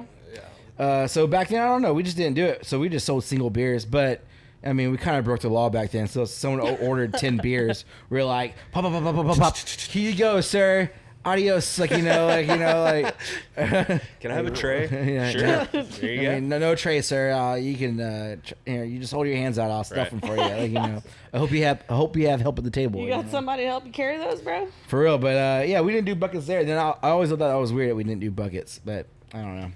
Speaker 1: right? So back then, I don't know. We just didn't do it. So we just sold single beers. But, I mean, we kind of broke the law back then. So if someone ordered 10 beers, we're like, pop, pop, pop, pop, pop, pop. Here you go, sir. Adios. Like.
Speaker 3: Can I have a tray?
Speaker 1: Yeah,
Speaker 3: Sure.
Speaker 1: yeah.
Speaker 3: There you go.
Speaker 1: I mean, no tray, sir. You can, you just hold your hands out. I'll stuff
Speaker 3: Right.
Speaker 1: them for you. I hope you have help at the table.
Speaker 2: You got
Speaker 1: know?
Speaker 2: somebody to help you carry those, bro?
Speaker 1: For real, but yeah, we didn't do buckets there. Then I always thought that was weird that we didn't do buckets, but I don't know.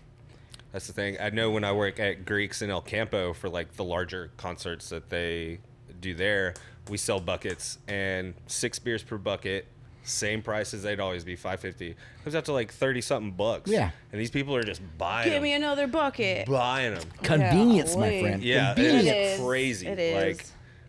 Speaker 3: That's the thing. I know when I work at Greeks in El Campo for like the larger concerts that they do there, we sell buckets and 6 beers per bucket, same price as they'd always be, $5.50. Comes out to like 30 something bucks.
Speaker 1: Yeah.
Speaker 3: And these people are just buying
Speaker 2: Give me
Speaker 3: them.
Speaker 2: another bucket.
Speaker 3: Buying them.
Speaker 1: Convenience, my
Speaker 2: wait.
Speaker 1: friend.
Speaker 3: Yeah,
Speaker 1: Convenience.
Speaker 2: It
Speaker 3: it's
Speaker 2: is.
Speaker 3: crazy.
Speaker 2: It is.
Speaker 3: Like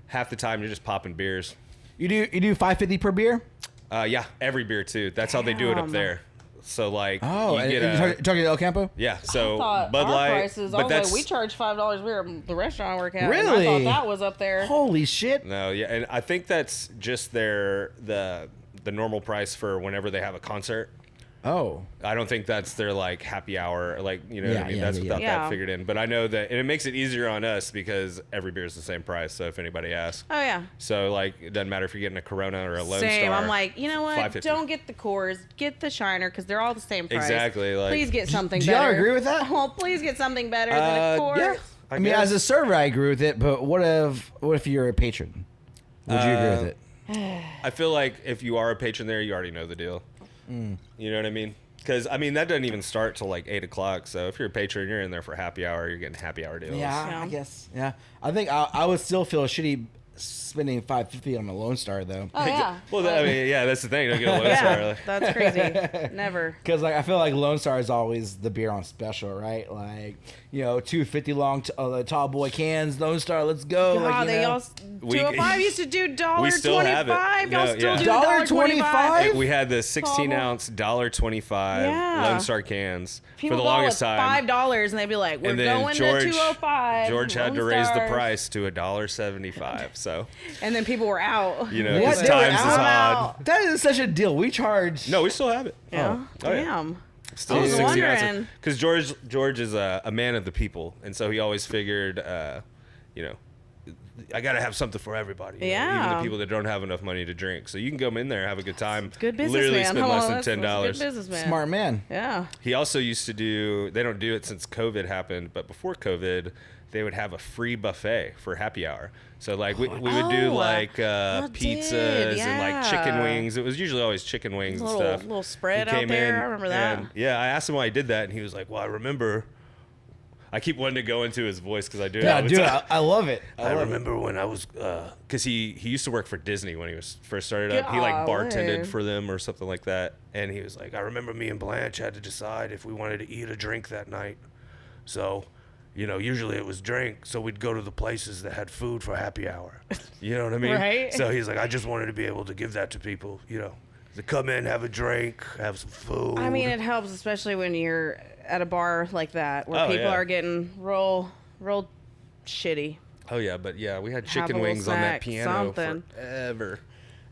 Speaker 3: half the time you're just popping beers.
Speaker 1: You do $5.50 per beer?
Speaker 3: Yeah, every beer too. That's how they do it up
Speaker 2: Damn.
Speaker 3: there. So like
Speaker 1: Oh,
Speaker 3: you
Speaker 1: and
Speaker 3: get
Speaker 1: you're talking to El Campo?
Speaker 3: yeah. So
Speaker 2: I thought
Speaker 3: Bud
Speaker 2: our
Speaker 3: Light,
Speaker 2: prices. I
Speaker 3: but
Speaker 2: was
Speaker 3: that's
Speaker 2: like, we charge $5 beer at the restaurant I work at.
Speaker 1: Really?
Speaker 2: And I thought that was up there.
Speaker 1: Holy shit!
Speaker 3: no, yeah, and I think that's just the normal price for whenever they have a concert.
Speaker 1: Oh.
Speaker 3: I don't think that's their like happy hour, like, you know what I mean? That's without that figured in. But I know that, and it makes it easier on us because every beer is the same price. So if anybody asks.
Speaker 2: Oh yeah.
Speaker 3: So like, it doesn't matter if you're getting a Corona or a Lone
Speaker 2: Same.
Speaker 3: Star.
Speaker 2: I'm like, you know what?
Speaker 3: $5.50.
Speaker 2: Don't get the Coors, get the Shiner because they're all the same price.
Speaker 3: Exactly. Like,
Speaker 2: please get something
Speaker 1: Do
Speaker 2: better.
Speaker 1: y'all agree with that?
Speaker 2: Oh, please get something better than a Coors.
Speaker 3: Yeah.
Speaker 1: I mean, as a server, I agree with it. But what if you're a patron? Would you agree with it?
Speaker 3: I feel like if you are a patron there, you already know the deal. You know what I mean? Because, I mean, that doesn't even start till like 8 o'clock. So if you're a patron, you're in there for happy hour. You're getting happy hour deals.
Speaker 1: Yeah, I guess. Yeah, I think I would still feel shitty spending $5.50 on a Lone Star though.
Speaker 2: Oh yeah.
Speaker 3: Well, I mean, yeah, that's the thing. Don't get a Lone Star.
Speaker 2: Yeah, that's crazy. Never.
Speaker 1: Because like I feel like Lone Star is always the beer on special, right? Like, you know, 250 long tall boy cans, Lone Star, let's go.
Speaker 2: God,
Speaker 1: like,
Speaker 2: they all 205 used to do $1.25. Y'all still do $1.25.
Speaker 3: We had the 16 ounce $1.25
Speaker 2: Yeah.
Speaker 3: Lone Star cans
Speaker 2: People
Speaker 3: for the longest
Speaker 2: go with
Speaker 3: time.
Speaker 2: $5 and they'd be like, "We're
Speaker 3: And then
Speaker 2: going to 205."
Speaker 3: George had to
Speaker 2: Lone
Speaker 3: raise the
Speaker 2: Stars.
Speaker 3: price to $1.75. So,
Speaker 2: And then people were out.
Speaker 3: you know,
Speaker 1: What?
Speaker 3: because
Speaker 1: They were
Speaker 3: times is
Speaker 1: out?
Speaker 3: odd.
Speaker 1: That is such a deal. We charge.
Speaker 3: No, we still have it.
Speaker 2: Yeah.
Speaker 3: Oh, yeah.
Speaker 2: Damn.
Speaker 3: Still
Speaker 2: I was
Speaker 3: 16 ounces.
Speaker 2: wondering.
Speaker 3: Because George is a man of the people, and so he always figured, you know, I got to have something for everybody. You know, even
Speaker 2: Yeah.
Speaker 3: the people that don't have enough money to drink. So you can come in there, have a good time.
Speaker 2: Good
Speaker 3: Literally
Speaker 2: businessman.
Speaker 3: spend less than $10.
Speaker 2: Good businessman.
Speaker 1: Smart man.
Speaker 2: Yeah.
Speaker 3: He also used to do, they don't do it since COVID happened, but before COVID, they would have a free buffet for happy hour. So like we would do like pizzas and like chicken
Speaker 2: yeah.
Speaker 3: wings. It was usually always chicken wings and
Speaker 2: Little-
Speaker 3: stuff.
Speaker 2: little spread
Speaker 3: He
Speaker 2: out
Speaker 3: came
Speaker 2: there.
Speaker 3: in
Speaker 2: I remember that.
Speaker 3: and, yeah, I asked him why he did that, and he was like, "Well, I remember." I keep wanting to go into his voice because I do.
Speaker 1: Yeah,
Speaker 3: it all the
Speaker 1: dude,
Speaker 3: time.
Speaker 1: I love it.
Speaker 3: I remember when I was, because he used to work for Disney when he was first started up. He like
Speaker 2: Golly.
Speaker 3: bartended for them or something like that. And he was like, I remember me and Blanche had to decide if we wanted to eat or drink that night. So, you know, usually it was drink. So we'd go to the places that had food for happy hour. You know what I mean?
Speaker 2: Right.
Speaker 3: So he's like, I just wanted to be able to give that to people, you know, to come in, have a drink, have some food.
Speaker 2: I mean, it helps, especially when you're at a bar like that where
Speaker 3: Oh,
Speaker 2: people
Speaker 3: yeah.
Speaker 2: are getting real shitty.
Speaker 3: Oh yeah, but yeah, we had
Speaker 2: Have a
Speaker 3: chicken
Speaker 2: little
Speaker 3: wings on that
Speaker 2: snack,
Speaker 3: piano
Speaker 2: something.
Speaker 3: forever.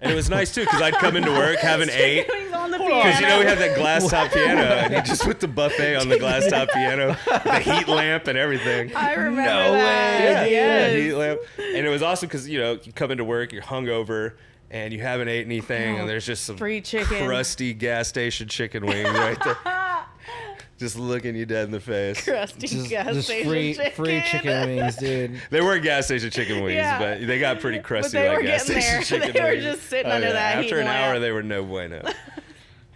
Speaker 3: And it was nice too, because I'd come into work, have an 8.
Speaker 2: Chicken wings on the
Speaker 3: Because you know we
Speaker 2: piano.
Speaker 3: had that glass top piano, and he just put the buffet on the glass top piano, the heat lamp and everything.
Speaker 2: I remember
Speaker 1: No
Speaker 2: that.
Speaker 1: way,
Speaker 3: Yeah,
Speaker 2: Yes.
Speaker 3: heat lamp. And it was awesome because you know you come into work, you're hungover, and you haven't ate anything, and there's just some
Speaker 2: Free chicken.
Speaker 3: crusty gas station chicken wings right there, just looking you dead in the face.
Speaker 2: Crusty gas
Speaker 1: Just
Speaker 2: station
Speaker 1: free chicken wings, dude.
Speaker 3: They were gas station chicken wings,
Speaker 2: Yeah.
Speaker 3: but they got pretty crusty
Speaker 2: they
Speaker 3: like
Speaker 2: were
Speaker 3: gas
Speaker 2: getting
Speaker 3: station
Speaker 2: there.
Speaker 3: chicken
Speaker 2: They were
Speaker 3: wings.
Speaker 2: just sitting under that
Speaker 3: After
Speaker 2: heat
Speaker 3: an hour,
Speaker 2: lamp.
Speaker 3: they were no bueno.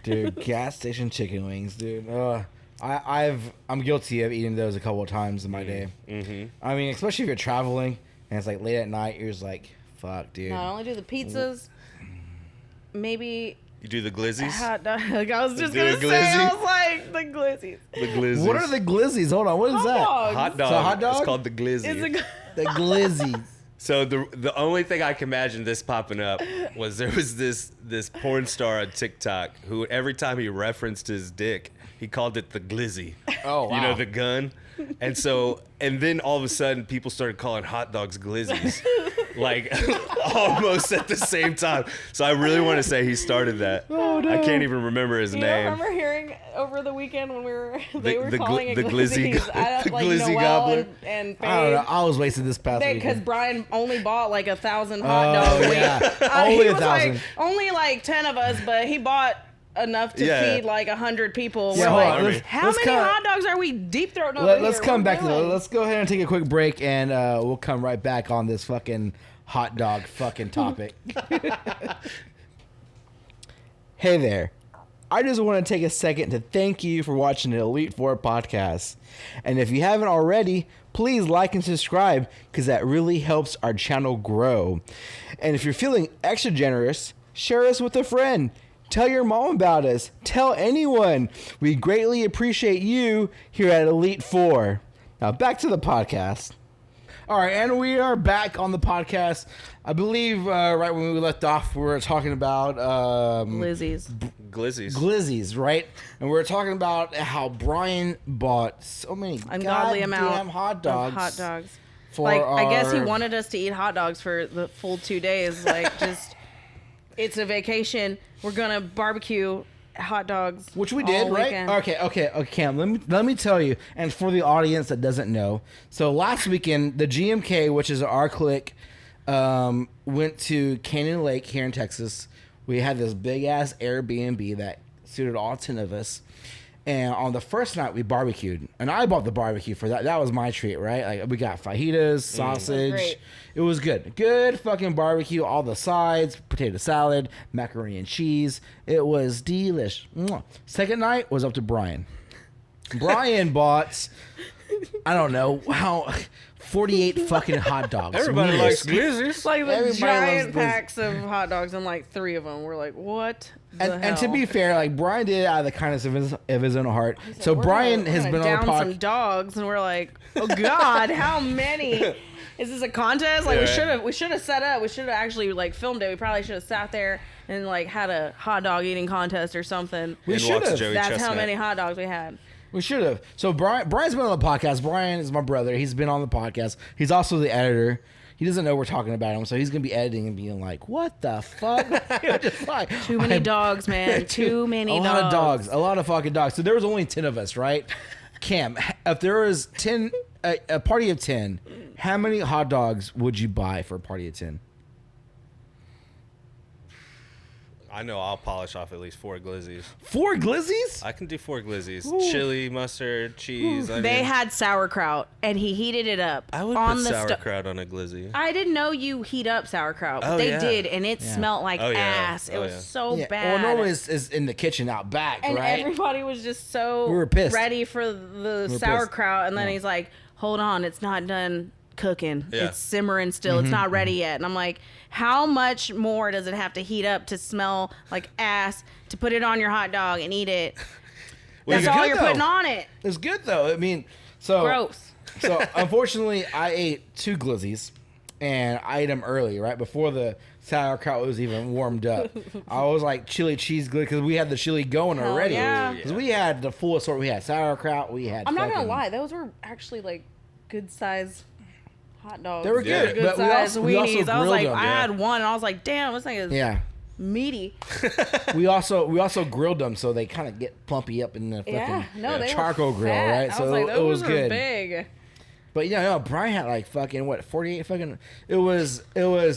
Speaker 1: Dude, gas station chicken wings, dude. I'm guilty of eating those a couple of times in my day.
Speaker 3: Mm-hmm.
Speaker 1: I mean, especially if you're traveling and it's like late at night, you're just like, fuck, dude.
Speaker 2: Not only do the pizzas, maybe
Speaker 3: You do the glizzies?
Speaker 2: hot dog. I was just
Speaker 3: Do
Speaker 2: gonna
Speaker 3: a
Speaker 2: say,
Speaker 3: glizzy?
Speaker 2: I was like the glizzies.
Speaker 3: The glizzies.
Speaker 1: What are the glizzies? Hold on, what is
Speaker 2: Hot
Speaker 1: that?
Speaker 2: dogs.
Speaker 3: hot dog?
Speaker 1: So hot dog?
Speaker 3: It's called the glizzy.
Speaker 2: It's a
Speaker 1: The glizzies.
Speaker 3: So the only thing I can imagine this popping up was there was this porn star on TikTok who every time he referenced his dick, he called it the glizzy.
Speaker 1: Oh, wow.
Speaker 3: You know, the gun. And then all of a sudden people started calling hot dogs glizzies. Like almost at the same time. So I really want to say he started that.
Speaker 1: Oh, no.
Speaker 3: I can't even remember his
Speaker 2: You
Speaker 3: name.
Speaker 2: don't remember hearing over the weekend when they were
Speaker 3: the
Speaker 2: calling it
Speaker 3: the glizzy
Speaker 2: glizzies? I
Speaker 3: the
Speaker 2: don't, like
Speaker 3: glizzy
Speaker 2: Noel
Speaker 3: gobbler.
Speaker 2: and
Speaker 1: I don't know.
Speaker 2: Faye.
Speaker 1: I was wasted this past
Speaker 2: Because
Speaker 1: weekend.
Speaker 2: Brian only bought like 1,000 hot dogs.
Speaker 1: Oh, yeah.
Speaker 2: He
Speaker 1: Only
Speaker 2: was
Speaker 1: 1,000.
Speaker 2: like, only like 10 of us, but he bought enough to
Speaker 3: Yeah.
Speaker 2: feed like 100 people.
Speaker 1: Yeah,
Speaker 2: We're
Speaker 1: hold
Speaker 2: like,
Speaker 1: on. Let's-
Speaker 2: how
Speaker 1: let's
Speaker 2: many
Speaker 1: come-
Speaker 2: hot dogs are we deep throating over
Speaker 1: Let's
Speaker 2: here?
Speaker 1: come
Speaker 2: What are
Speaker 1: back
Speaker 2: we
Speaker 1: to
Speaker 2: doing?
Speaker 1: let's go ahead and take a quick break, and we'll come right back on this fucking hot dog fucking topic. Hey there. I just want to take a second to thank you for watching the Elite4 podcast. And if you haven't already, please like and subscribe because that really helps our channel grow. And if you're feeling extra generous, share us with a friend. Tell your mom about us. Tell anyone. We greatly appreciate you here at Elite4. Now back to the podcast. All right, and we are back on the podcast. I believe right when we left off, we were talking about
Speaker 2: Lizzie's.
Speaker 3: Glizzies.
Speaker 1: glizzies, right? And we were talking about how Brian bought so many
Speaker 2: Ungodly amount
Speaker 1: goddamn hot dogs.
Speaker 2: of hot dogs.
Speaker 1: For
Speaker 2: Like, I guess he
Speaker 1: our-
Speaker 2: wanted us to eat hot dogs for the full 2 days. Like, just, it's a vacation. We're going to barbecue hot dogs.
Speaker 1: Which we did,
Speaker 2: all
Speaker 1: right?
Speaker 2: weekend.
Speaker 1: Okay, Cam. Let me tell you, and for the audience that doesn't know, so last weekend the GMK, which is our clique, went to Canyon Lake here in Texas. We had this big ass Airbnb that suited all 10 of us. And on the first night, we barbecued. And I bought the barbecue for that. That was my treat, right? Like, we got fajitas, sausage. It was good. Good fucking barbecue. All the sides, potato salad, macaroni and cheese. It was delish. Mwah. Second night was up to Brian. Brian bought, I don't know, how 48 fucking hot dogs.
Speaker 3: Everybody likes glizzies.
Speaker 2: It's like the
Speaker 1: Everybody
Speaker 2: giant
Speaker 1: loves
Speaker 2: packs of hot dogs, and like 3 of them were like, what the hell?
Speaker 1: And to be fair, like, Brian did it out of the kindness of his own heart. So
Speaker 2: We're
Speaker 1: Brian
Speaker 2: gonna
Speaker 1: has been on
Speaker 2: down
Speaker 1: the
Speaker 2: some
Speaker 1: podcast.
Speaker 2: dogs, and we're like, oh God, how many? Is this a contest? Like, we should have set up. We should have actually like filmed it. We probably should have sat there and like had a hot dog eating contest or something.
Speaker 1: We
Speaker 3: And
Speaker 1: should
Speaker 3: walks
Speaker 1: have.
Speaker 3: Joey
Speaker 2: That's
Speaker 3: Chestnut.
Speaker 2: how many hot dogs we had.
Speaker 1: We should have. So Brian's been on the podcast. Brian is my brother. He's been on the podcast. He's also the editor. He doesn't know we're talking about him, so he's gonna be editing and being like, "What the fuck?" Just like,
Speaker 2: Too many dogs, man. Too many dogs.
Speaker 1: A lot of dogs. A lot of fucking dogs. So there was only 10 of us, right? Cam, if there was 10, a party of 10, how many hot dogs would you buy for a party of 10?
Speaker 3: I know I'll polish off at least 4 glizzies.
Speaker 1: 4 glizzies?
Speaker 3: I can do 4 glizzies.
Speaker 1: Ooh.
Speaker 3: Chili, mustard, cheese.
Speaker 2: They had sauerkraut, and he heated it up.
Speaker 3: I would
Speaker 2: on
Speaker 3: put
Speaker 2: the
Speaker 3: sauerkraut on a glizzy.
Speaker 2: I didn't know you heat up sauerkraut, but
Speaker 3: Oh,
Speaker 2: they
Speaker 3: yeah.
Speaker 2: did, and it smelled like
Speaker 3: Oh, yeah.
Speaker 2: ass. It
Speaker 3: Oh,
Speaker 2: was
Speaker 3: yeah.
Speaker 2: so
Speaker 1: Yeah.
Speaker 2: bad.
Speaker 1: Well, normally it's in the kitchen out back,
Speaker 2: and
Speaker 1: right?
Speaker 2: everybody was just so
Speaker 1: We were pissed.
Speaker 2: ready for the
Speaker 1: pissed.
Speaker 2: sauerkraut, and then
Speaker 1: Yeah.
Speaker 2: he's like, hold on, it's not done cooking.
Speaker 3: Yeah.
Speaker 2: It's simmering still. It's not ready yet. And I'm like, how much more does it have to heat up to smell like ass to put it on your hot dog and eat it?
Speaker 3: Well,
Speaker 2: That's
Speaker 3: you
Speaker 2: all
Speaker 1: good,
Speaker 2: you're
Speaker 1: though.
Speaker 2: putting on it.
Speaker 1: It's good though. I mean, so
Speaker 2: Gross.
Speaker 1: So unfortunately, I ate 2 glizzies, and I ate them early, right before the sauerkraut was even warmed up. I was like chili cheese glizzy because we had the chili going
Speaker 2: Hell
Speaker 1: already.
Speaker 2: yeah.
Speaker 1: Because we had the full assortment. We had sauerkraut. We had.
Speaker 2: I'm not gonna
Speaker 1: fucking-
Speaker 2: lie, those were actually like good size hot dogs.
Speaker 1: They were
Speaker 3: Yeah.
Speaker 1: good,
Speaker 2: Good
Speaker 1: but
Speaker 2: size
Speaker 1: we also
Speaker 2: weenies. I was
Speaker 1: grilled
Speaker 2: like,
Speaker 1: them.
Speaker 2: I
Speaker 3: Yeah.
Speaker 2: had one, and I was like, damn, this thing is
Speaker 1: Yeah.
Speaker 2: meaty.
Speaker 1: We also grilled them so they kind of get plumpy up in the fucking
Speaker 2: Yeah, no, they
Speaker 1: charcoal
Speaker 2: were
Speaker 1: grill,
Speaker 2: fat.
Speaker 1: right?
Speaker 2: I
Speaker 1: So
Speaker 2: was like,
Speaker 1: it
Speaker 2: those
Speaker 1: was
Speaker 2: are
Speaker 1: good.
Speaker 2: big.
Speaker 1: But yeah, no, Brian had like fucking what 48 fucking. It was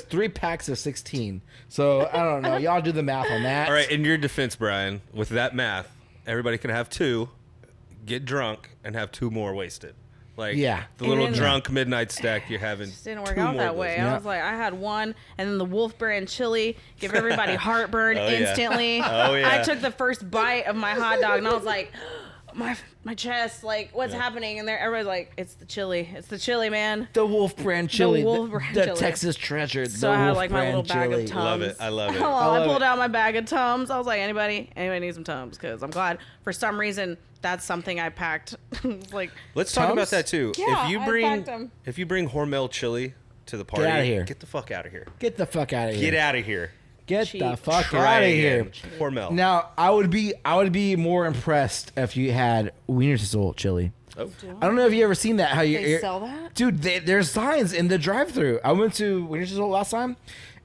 Speaker 1: 3 packs of 16. So I don't know. Y'all do the math on that.
Speaker 3: All right, in your defense, Brian, with that math, everybody can have 2, get drunk, and have 2 more wasted. Like,
Speaker 1: Yeah.
Speaker 3: the little
Speaker 2: And then-
Speaker 3: drunk midnight stack you're having.
Speaker 2: Just didn't work
Speaker 3: 2
Speaker 2: out
Speaker 3: more
Speaker 2: that way.
Speaker 3: glizzies.
Speaker 1: Yeah.
Speaker 2: I was like, I had one, and then the Wolf Brand chili give everybody heartburn
Speaker 3: Oh, yeah.
Speaker 2: instantly.
Speaker 3: Oh, yeah.
Speaker 2: I took the first bite of my hot dog, and I was like, my chest, like, what's happening? And there, everybody's like, it's the chili, man.
Speaker 1: The Wolf Brand chili.
Speaker 2: Wolf Brand
Speaker 1: the
Speaker 2: chili.
Speaker 1: Texas treasure.
Speaker 2: So
Speaker 1: the
Speaker 2: I had
Speaker 1: Wolf
Speaker 2: like my
Speaker 1: Brand
Speaker 2: little bag
Speaker 1: chili.
Speaker 2: of Tums.
Speaker 3: Love it. I love it.
Speaker 2: Hold
Speaker 1: I
Speaker 2: on,
Speaker 1: love
Speaker 2: I pulled
Speaker 1: it.
Speaker 2: out my bag of Tums. I was like, anybody need some Tums? Because I'm glad for some reason that's something I packed. Like,
Speaker 3: Let's talk
Speaker 1: Tums?
Speaker 3: about that too.
Speaker 2: Yeah,
Speaker 3: if you
Speaker 2: I
Speaker 3: bring
Speaker 2: packed 'em.
Speaker 3: if you bring Hormel chili to the party,
Speaker 1: outta here.
Speaker 3: Get the fuck out of here.
Speaker 1: Get the fuck out of here.
Speaker 3: Get out of here.
Speaker 1: Get
Speaker 2: Cheap.
Speaker 1: the fuck
Speaker 3: Try
Speaker 1: out of
Speaker 3: again.
Speaker 1: here.
Speaker 3: Hormel.
Speaker 1: Now I would be more impressed if you had Wiener Schnitzel chili.
Speaker 3: Oh.
Speaker 1: I don't know if you ever seen that. How you
Speaker 2: they sell that?
Speaker 1: Dude, there's signs in the drive-thru. I went to Wiener Schnitzel last time,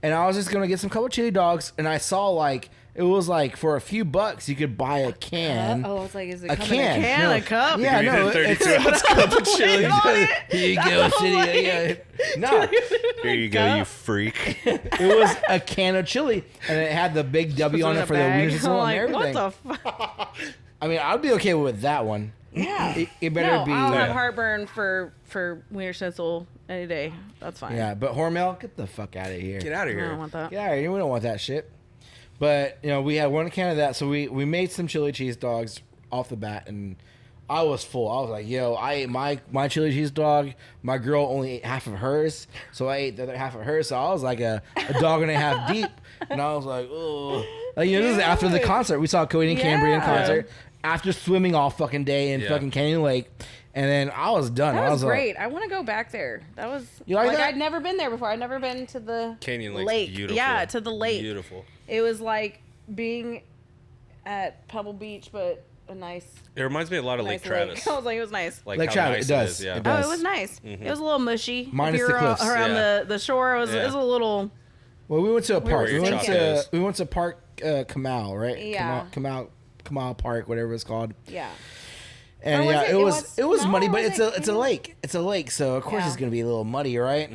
Speaker 1: and I was just gonna get some couple chili dogs, and I saw like it was like for a few bucks you could buy a can.
Speaker 2: Oh, I was like, is it
Speaker 1: A
Speaker 2: coming in
Speaker 1: can.
Speaker 2: a can,
Speaker 1: No.
Speaker 2: a cup?
Speaker 1: Yeah,
Speaker 3: Give me
Speaker 1: no,
Speaker 3: the 32
Speaker 1: it's-
Speaker 3: ounce cup of chili.
Speaker 1: Here you go, city. Yeah. No,
Speaker 3: Here you go, you freak.
Speaker 1: it was a can of chili, and it had the big W on
Speaker 2: in
Speaker 1: it
Speaker 2: a
Speaker 1: for the
Speaker 2: bag.
Speaker 1: Wiener Schnitzel
Speaker 2: I'm
Speaker 1: and
Speaker 2: like,
Speaker 1: everything.
Speaker 2: what the fuck?
Speaker 1: I mean, I'd be okay with that one.
Speaker 2: Yeah.
Speaker 1: It better
Speaker 2: No,
Speaker 1: be.
Speaker 2: I'll have
Speaker 3: Yeah.
Speaker 2: heartburn for Wiener Schnitzel any day. That's fine.
Speaker 1: Yeah, but Hormel, get the fuck out of here.
Speaker 3: Get out of
Speaker 2: I
Speaker 3: here.
Speaker 2: don't want that.
Speaker 1: Yeah, we don't want that shit. But you know, we had one can of that, so we made some chili cheese dogs off the bat, and I was full. I was like, yo, I ate my chili cheese dog. My girl only ate half of hers, so I ate the other half of hers. So I was like a dog and a half deep, and I was like, oh, like, you know, this is after the
Speaker 2: Dude.
Speaker 1: concert. We saw Cody and Cambrian
Speaker 2: Yeah.
Speaker 1: concert after swimming all fucking day in
Speaker 3: Yeah.
Speaker 1: fucking Canyon Lake, and then I was done.
Speaker 2: That
Speaker 1: I
Speaker 2: was
Speaker 1: was
Speaker 2: great. I want to go back there. That was
Speaker 1: You like that?
Speaker 2: I'd never been there before. I'd never been to the
Speaker 3: Canyon Lake's
Speaker 2: lake.
Speaker 3: beautiful.
Speaker 2: Yeah, to the lake.
Speaker 3: Beautiful.
Speaker 2: It was like being at Pebble Beach, but a nice,
Speaker 3: It reminds me a lot of
Speaker 2: nice
Speaker 3: Lake Travis.
Speaker 2: I was like, it was nice.
Speaker 3: Like
Speaker 1: Lake
Speaker 3: how
Speaker 1: Travis,
Speaker 3: nice
Speaker 1: it does.
Speaker 3: is, yeah.
Speaker 1: It
Speaker 2: Oh,
Speaker 1: does.
Speaker 2: it was nice. It was a little mushy.
Speaker 1: Minus
Speaker 2: if
Speaker 1: the
Speaker 2: you were
Speaker 1: cliffs.
Speaker 2: around
Speaker 3: Yeah.
Speaker 2: the shore. It was a little.
Speaker 1: Well, we went to a park.
Speaker 3: were your chocolate is.
Speaker 1: We went to Park Kamau, right?
Speaker 2: Yeah.
Speaker 1: Kamau Kamal Park, whatever it's called.
Speaker 2: Yeah.
Speaker 1: And
Speaker 2: Or
Speaker 1: yeah, it was
Speaker 2: no,
Speaker 1: muddy, but
Speaker 2: was
Speaker 1: it's a lake. It's a lake, so of course
Speaker 2: Yeah.
Speaker 1: it's gonna be a little muddy, right?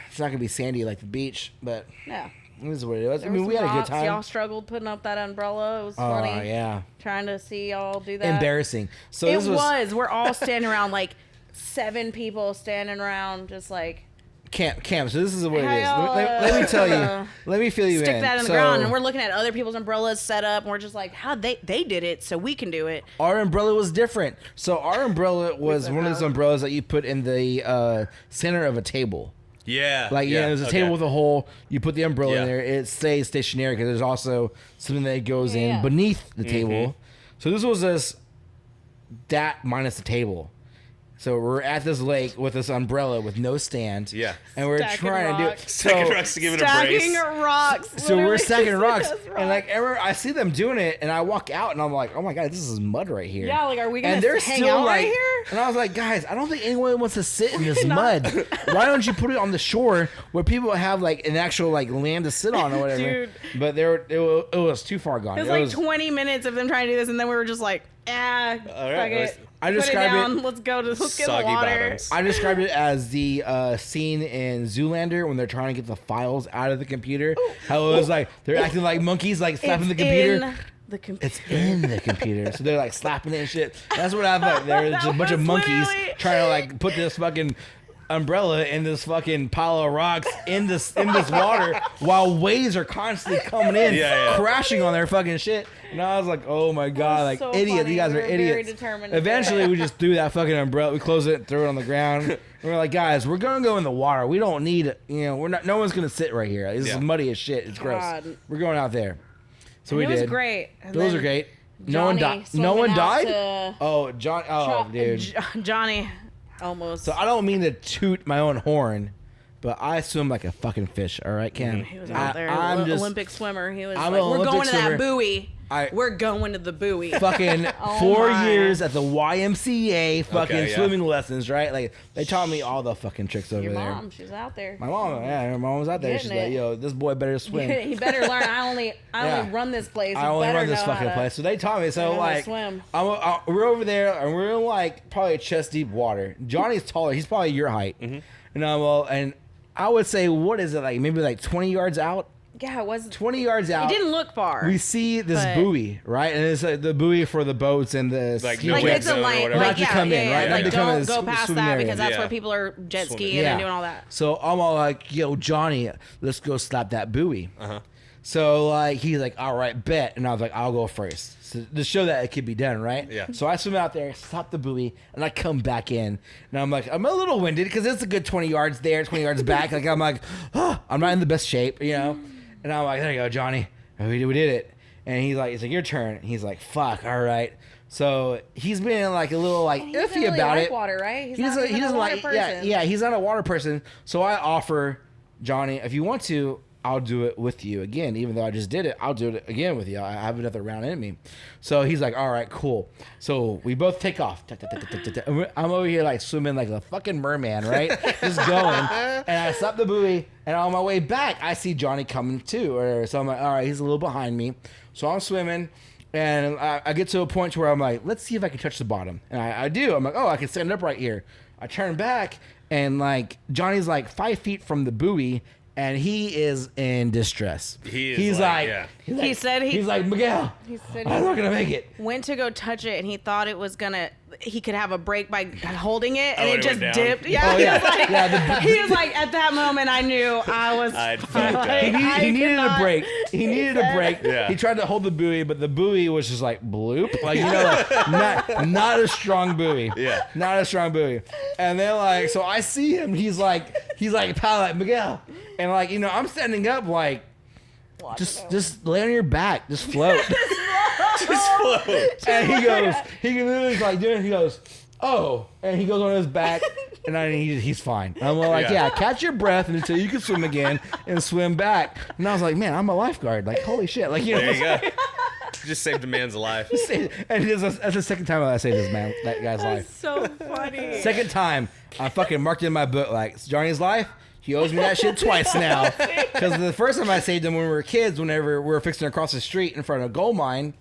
Speaker 1: It's not gonna be sandy like the beach, but
Speaker 2: Yeah.
Speaker 1: this is what it was. I
Speaker 2: There
Speaker 1: mean,
Speaker 2: was
Speaker 1: we had
Speaker 2: some
Speaker 1: a good
Speaker 2: rocks.
Speaker 1: time.
Speaker 2: Y'all struggled putting up that umbrella. It was
Speaker 1: Oh
Speaker 2: funny.
Speaker 1: yeah,
Speaker 2: Trying to see y'all do that.
Speaker 1: embarrassing. So
Speaker 2: It
Speaker 1: this was
Speaker 2: We're all standing around, like 7 people standing around, just like
Speaker 1: camp. So this is what it is.
Speaker 2: Hell,
Speaker 1: Let me tell you. Let me fill you in.
Speaker 2: stick that in the
Speaker 1: So,
Speaker 2: ground, and we're looking at other people's umbrellas set up, and we're just like, how they did it, so we can do it.
Speaker 1: Our umbrella was different. So our umbrella was one of those umbrellas that you put in the center of a table.
Speaker 3: Yeah.
Speaker 1: Like,
Speaker 3: yeah,
Speaker 1: there's a
Speaker 3: okay.
Speaker 1: table with a hole. You put the umbrella
Speaker 3: Yeah.
Speaker 1: in there. It stays stationary because there's also something that goes
Speaker 2: Yeah.
Speaker 1: in beneath the table. So this was just that minus the table. So we're at this lake with this umbrella with no stand.
Speaker 3: Yeah.
Speaker 1: And we're
Speaker 2: Stacking
Speaker 1: trying to do
Speaker 2: rocks.
Speaker 1: it.
Speaker 3: Second
Speaker 1: So-
Speaker 3: rocks to give it a
Speaker 2: Stacking
Speaker 3: brace.
Speaker 2: rocks.
Speaker 1: So we're
Speaker 2: literally.
Speaker 1: stacking rocks,
Speaker 2: Just
Speaker 1: and like I see them doing it, and I walk out, and I'm like, oh my god, this is mud right here.
Speaker 2: Yeah, like, are we gonna
Speaker 1: and they're
Speaker 2: hang
Speaker 1: still
Speaker 2: out
Speaker 1: like,
Speaker 2: right here?
Speaker 1: And I was like, guys, I don't think anyone wants to sit in this
Speaker 2: not-
Speaker 1: mud. Why don't you put it on the shore where people have like an actual like land to sit on or whatever?
Speaker 2: Dude.
Speaker 1: But it was too far gone.
Speaker 2: It was like 20 minutes of them trying to do this, and then we were just like,
Speaker 3: All
Speaker 2: fuck
Speaker 3: right,
Speaker 2: it.
Speaker 1: I
Speaker 2: Put it
Speaker 1: describe it-
Speaker 2: down. Let's go to let's get in the
Speaker 3: Soggy
Speaker 2: water.
Speaker 3: bottoms.
Speaker 1: I described it as the scene in Zoolander when they're trying to get the files out of the computer. How it was like they're acting like monkeys, like slapping the computer.
Speaker 2: In the computer.
Speaker 1: It's in the computer, so they're like slapping it and shit. That's what I thought. There was just a bunch of
Speaker 2: was
Speaker 1: monkeys
Speaker 2: literally-
Speaker 1: trying to like put this fucking umbrella in this fucking pile of rocks in this water while waves are constantly coming in,
Speaker 3: Yeah.
Speaker 1: crashing on their fucking shit. And I was like, oh my god, like
Speaker 2: so
Speaker 1: idiots!
Speaker 2: funny.
Speaker 1: You guys
Speaker 2: We
Speaker 1: are
Speaker 2: were very
Speaker 1: idiots.
Speaker 2: determined to do
Speaker 1: Eventually,
Speaker 2: it.
Speaker 1: we just threw that fucking umbrella. We closed it, threw it on the ground. And we're like, guys, we're gonna go in the water. We don't need, we're not. No one's gonna sit right here. This
Speaker 3: Yeah.
Speaker 1: is muddy as shit. It's gross.
Speaker 2: God.
Speaker 1: We're going out there. So we
Speaker 2: it
Speaker 1: did.
Speaker 2: was great. And
Speaker 1: Those
Speaker 2: then
Speaker 1: are great. No one
Speaker 2: Johnny
Speaker 1: died. No one
Speaker 2: swimming out
Speaker 1: died.
Speaker 2: to-
Speaker 1: Oh, John. Oh, dude.
Speaker 2: Johnny, almost.
Speaker 1: So I don't mean to toot my own horn, but I swim like a fucking fish. All right, Cam.
Speaker 2: He was out there,
Speaker 1: I'm just
Speaker 2: Olympic swimmer. He was
Speaker 1: I'm
Speaker 2: like,
Speaker 1: an
Speaker 2: "We're
Speaker 1: Olympic
Speaker 2: going to
Speaker 1: swimmer.
Speaker 2: that buoy.
Speaker 1: I-
Speaker 2: We're going to the buoy."
Speaker 1: fucking
Speaker 2: Oh
Speaker 1: 4
Speaker 2: my.
Speaker 1: years at the YMCA fucking
Speaker 3: Okay, yeah.
Speaker 1: swimming lessons, right? Like they taught me all the fucking tricks over
Speaker 2: Your
Speaker 1: there.
Speaker 2: mom, she's out there.
Speaker 1: My mom, yeah, my mom was out there.
Speaker 2: Getting
Speaker 1: She's like,
Speaker 2: it.
Speaker 1: yo, this boy better swim.
Speaker 2: He better learn. I only
Speaker 1: Yeah.
Speaker 2: run this place.
Speaker 1: I
Speaker 2: You
Speaker 1: only
Speaker 2: better
Speaker 1: run this
Speaker 2: know
Speaker 1: fucking
Speaker 2: how to-
Speaker 1: place. So they taught me. So
Speaker 2: know how to
Speaker 1: like,
Speaker 2: swim.
Speaker 1: we're over there and we're in like probably chest deep water. Johnny's taller. He's probably your height. And and I would say, what is it like? Maybe like 20 yards out.
Speaker 2: Yeah, it was.
Speaker 1: 20 yards
Speaker 2: It
Speaker 1: out.
Speaker 2: didn't look far.
Speaker 1: We see this
Speaker 2: but-
Speaker 1: buoy, right? And it's like the buoy for the boats and the
Speaker 3: Like,
Speaker 1: ski
Speaker 3: no
Speaker 2: like
Speaker 3: jet
Speaker 2: it's a
Speaker 3: zone or
Speaker 2: line,
Speaker 3: whatever.
Speaker 2: like
Speaker 1: Not to
Speaker 2: yeah,
Speaker 1: come in,
Speaker 2: yeah,
Speaker 1: right?
Speaker 2: yeah.
Speaker 1: Not
Speaker 2: Like
Speaker 1: to come
Speaker 2: don't
Speaker 1: in
Speaker 2: go
Speaker 1: the
Speaker 2: past
Speaker 1: swimming
Speaker 2: that
Speaker 1: area.
Speaker 2: because that's
Speaker 3: Yeah.
Speaker 2: where people are jet
Speaker 3: Swimming.
Speaker 2: skiing and doing all that.
Speaker 1: So I'm all like, yo, Johnny, let's go slap that buoy.
Speaker 3: Uh-huh.
Speaker 1: So like he's like, all right, bet. And I was like, I'll go first. So to show that it could be done, right?
Speaker 3: Yeah.
Speaker 1: So I swim out there, slap the buoy, and I come back in. And I'm like, I'm a little winded because it's a good 20 yards there, 20 yards back. Like I'm like, oh, I'm not in the best shape, you know? And I'm like, there you go, Johnny. And we did it. And he's like, your turn. And he's like, fuck, all right. So he's been like a little like
Speaker 2: He doesn't
Speaker 1: iffy
Speaker 2: really
Speaker 1: about
Speaker 2: like
Speaker 1: it.
Speaker 2: water, right?
Speaker 1: He doesn't like yeah, he's not a water person. So I offer Johnny, if you want to, I'll do it with you again. Even though I just did it, I'll do it again with you. I have another round in me. So he's like, all right, cool. So we both take off. And I'm over here like swimming like a fucking merman, right? Just going. And I stop the buoy, and on my way back, I see Johnny coming too. Or so I'm like, all right, he's a little behind me. So I'm swimming. And I get to a point where I'm like, let's see if I can touch the bottom. And I do. I'm like, oh, I can stand up right here. I turn back, and like Johnny's like 5 feet from the buoy, and he is in distress.
Speaker 3: He's like, yeah.
Speaker 2: He said
Speaker 1: he's like, Miguel,
Speaker 2: He said
Speaker 1: I'm not gonna make it.
Speaker 2: went to go touch it, and he thought it was gonna. He could have a break by holding it, and
Speaker 3: Oh,
Speaker 2: it
Speaker 3: it
Speaker 2: just
Speaker 3: went down?
Speaker 2: dipped. Yeah,
Speaker 1: Oh,
Speaker 2: he
Speaker 1: yeah.
Speaker 2: was like,
Speaker 1: Yeah,
Speaker 2: he was like, at that moment, I knew I was.
Speaker 3: I'd
Speaker 2: like,
Speaker 3: fucked up.
Speaker 1: He
Speaker 2: I
Speaker 1: needed a
Speaker 2: cannot-
Speaker 1: break. He needed a break.
Speaker 3: Yeah.
Speaker 1: He tried to hold the buoy, but the buoy was just like bloop, like like not a strong buoy.
Speaker 3: Yeah.
Speaker 1: Not a strong buoy. And then like, so I see him. He's like pal like Miguel, and like I'm standing up like. Just lay on your back, just float.
Speaker 3: Just float.
Speaker 1: And he literally like doing it. He goes, oh, and he goes on his back, and he's fine. And I'm like,
Speaker 3: Yeah.
Speaker 1: yeah, catch your breath until you can swim again and swim back. And I was like, man, I'm a lifeguard. Like, holy shit. Like,
Speaker 3: There you go. Just saved a man's life.
Speaker 1: And that's the second time I saved that guy's
Speaker 2: That's
Speaker 1: life.
Speaker 2: so funny.
Speaker 1: Second time, I fucking marked it in my book like, it's Johnny's life. He owes me that shit twice now. Because the first time I saved him when we were kids, whenever we were fixing to cross the street in front of a gold mine,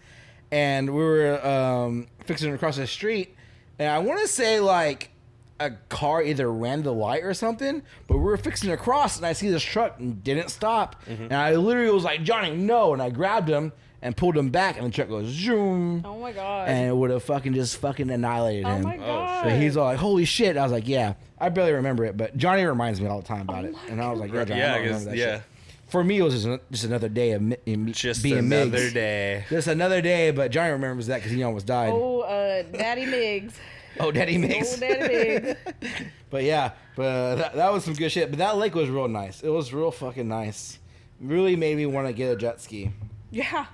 Speaker 1: and we were fixing to cross the street, and I want to say like a car either ran the light or something, but we were fixing to cross, and I see this truck and didn't stop, and I literally was like, Johnny, no, and I grabbed him and pulled him back, and the truck goes zoom.
Speaker 2: Oh my god.
Speaker 1: And it would have fucking annihilated him.
Speaker 2: Oh my god.
Speaker 1: But he's all like, holy shit. I was like, yeah. I barely remember it, but Johnny reminds me all the time about it. And I was like, yeah, Johnny, I don't remember that shit. For me, it was just another day of being
Speaker 3: another
Speaker 1: Migs.
Speaker 3: day.
Speaker 1: Just another day, but Johnny remembers that because he almost died.
Speaker 2: Oh, Daddy Migs.
Speaker 1: Oh, Daddy Migs.
Speaker 2: Oh, Daddy Migs.
Speaker 1: But yeah, that was some good shit. But that lake was real nice. It was real fucking nice. Really made me want to get a jet ski.
Speaker 2: Yeah,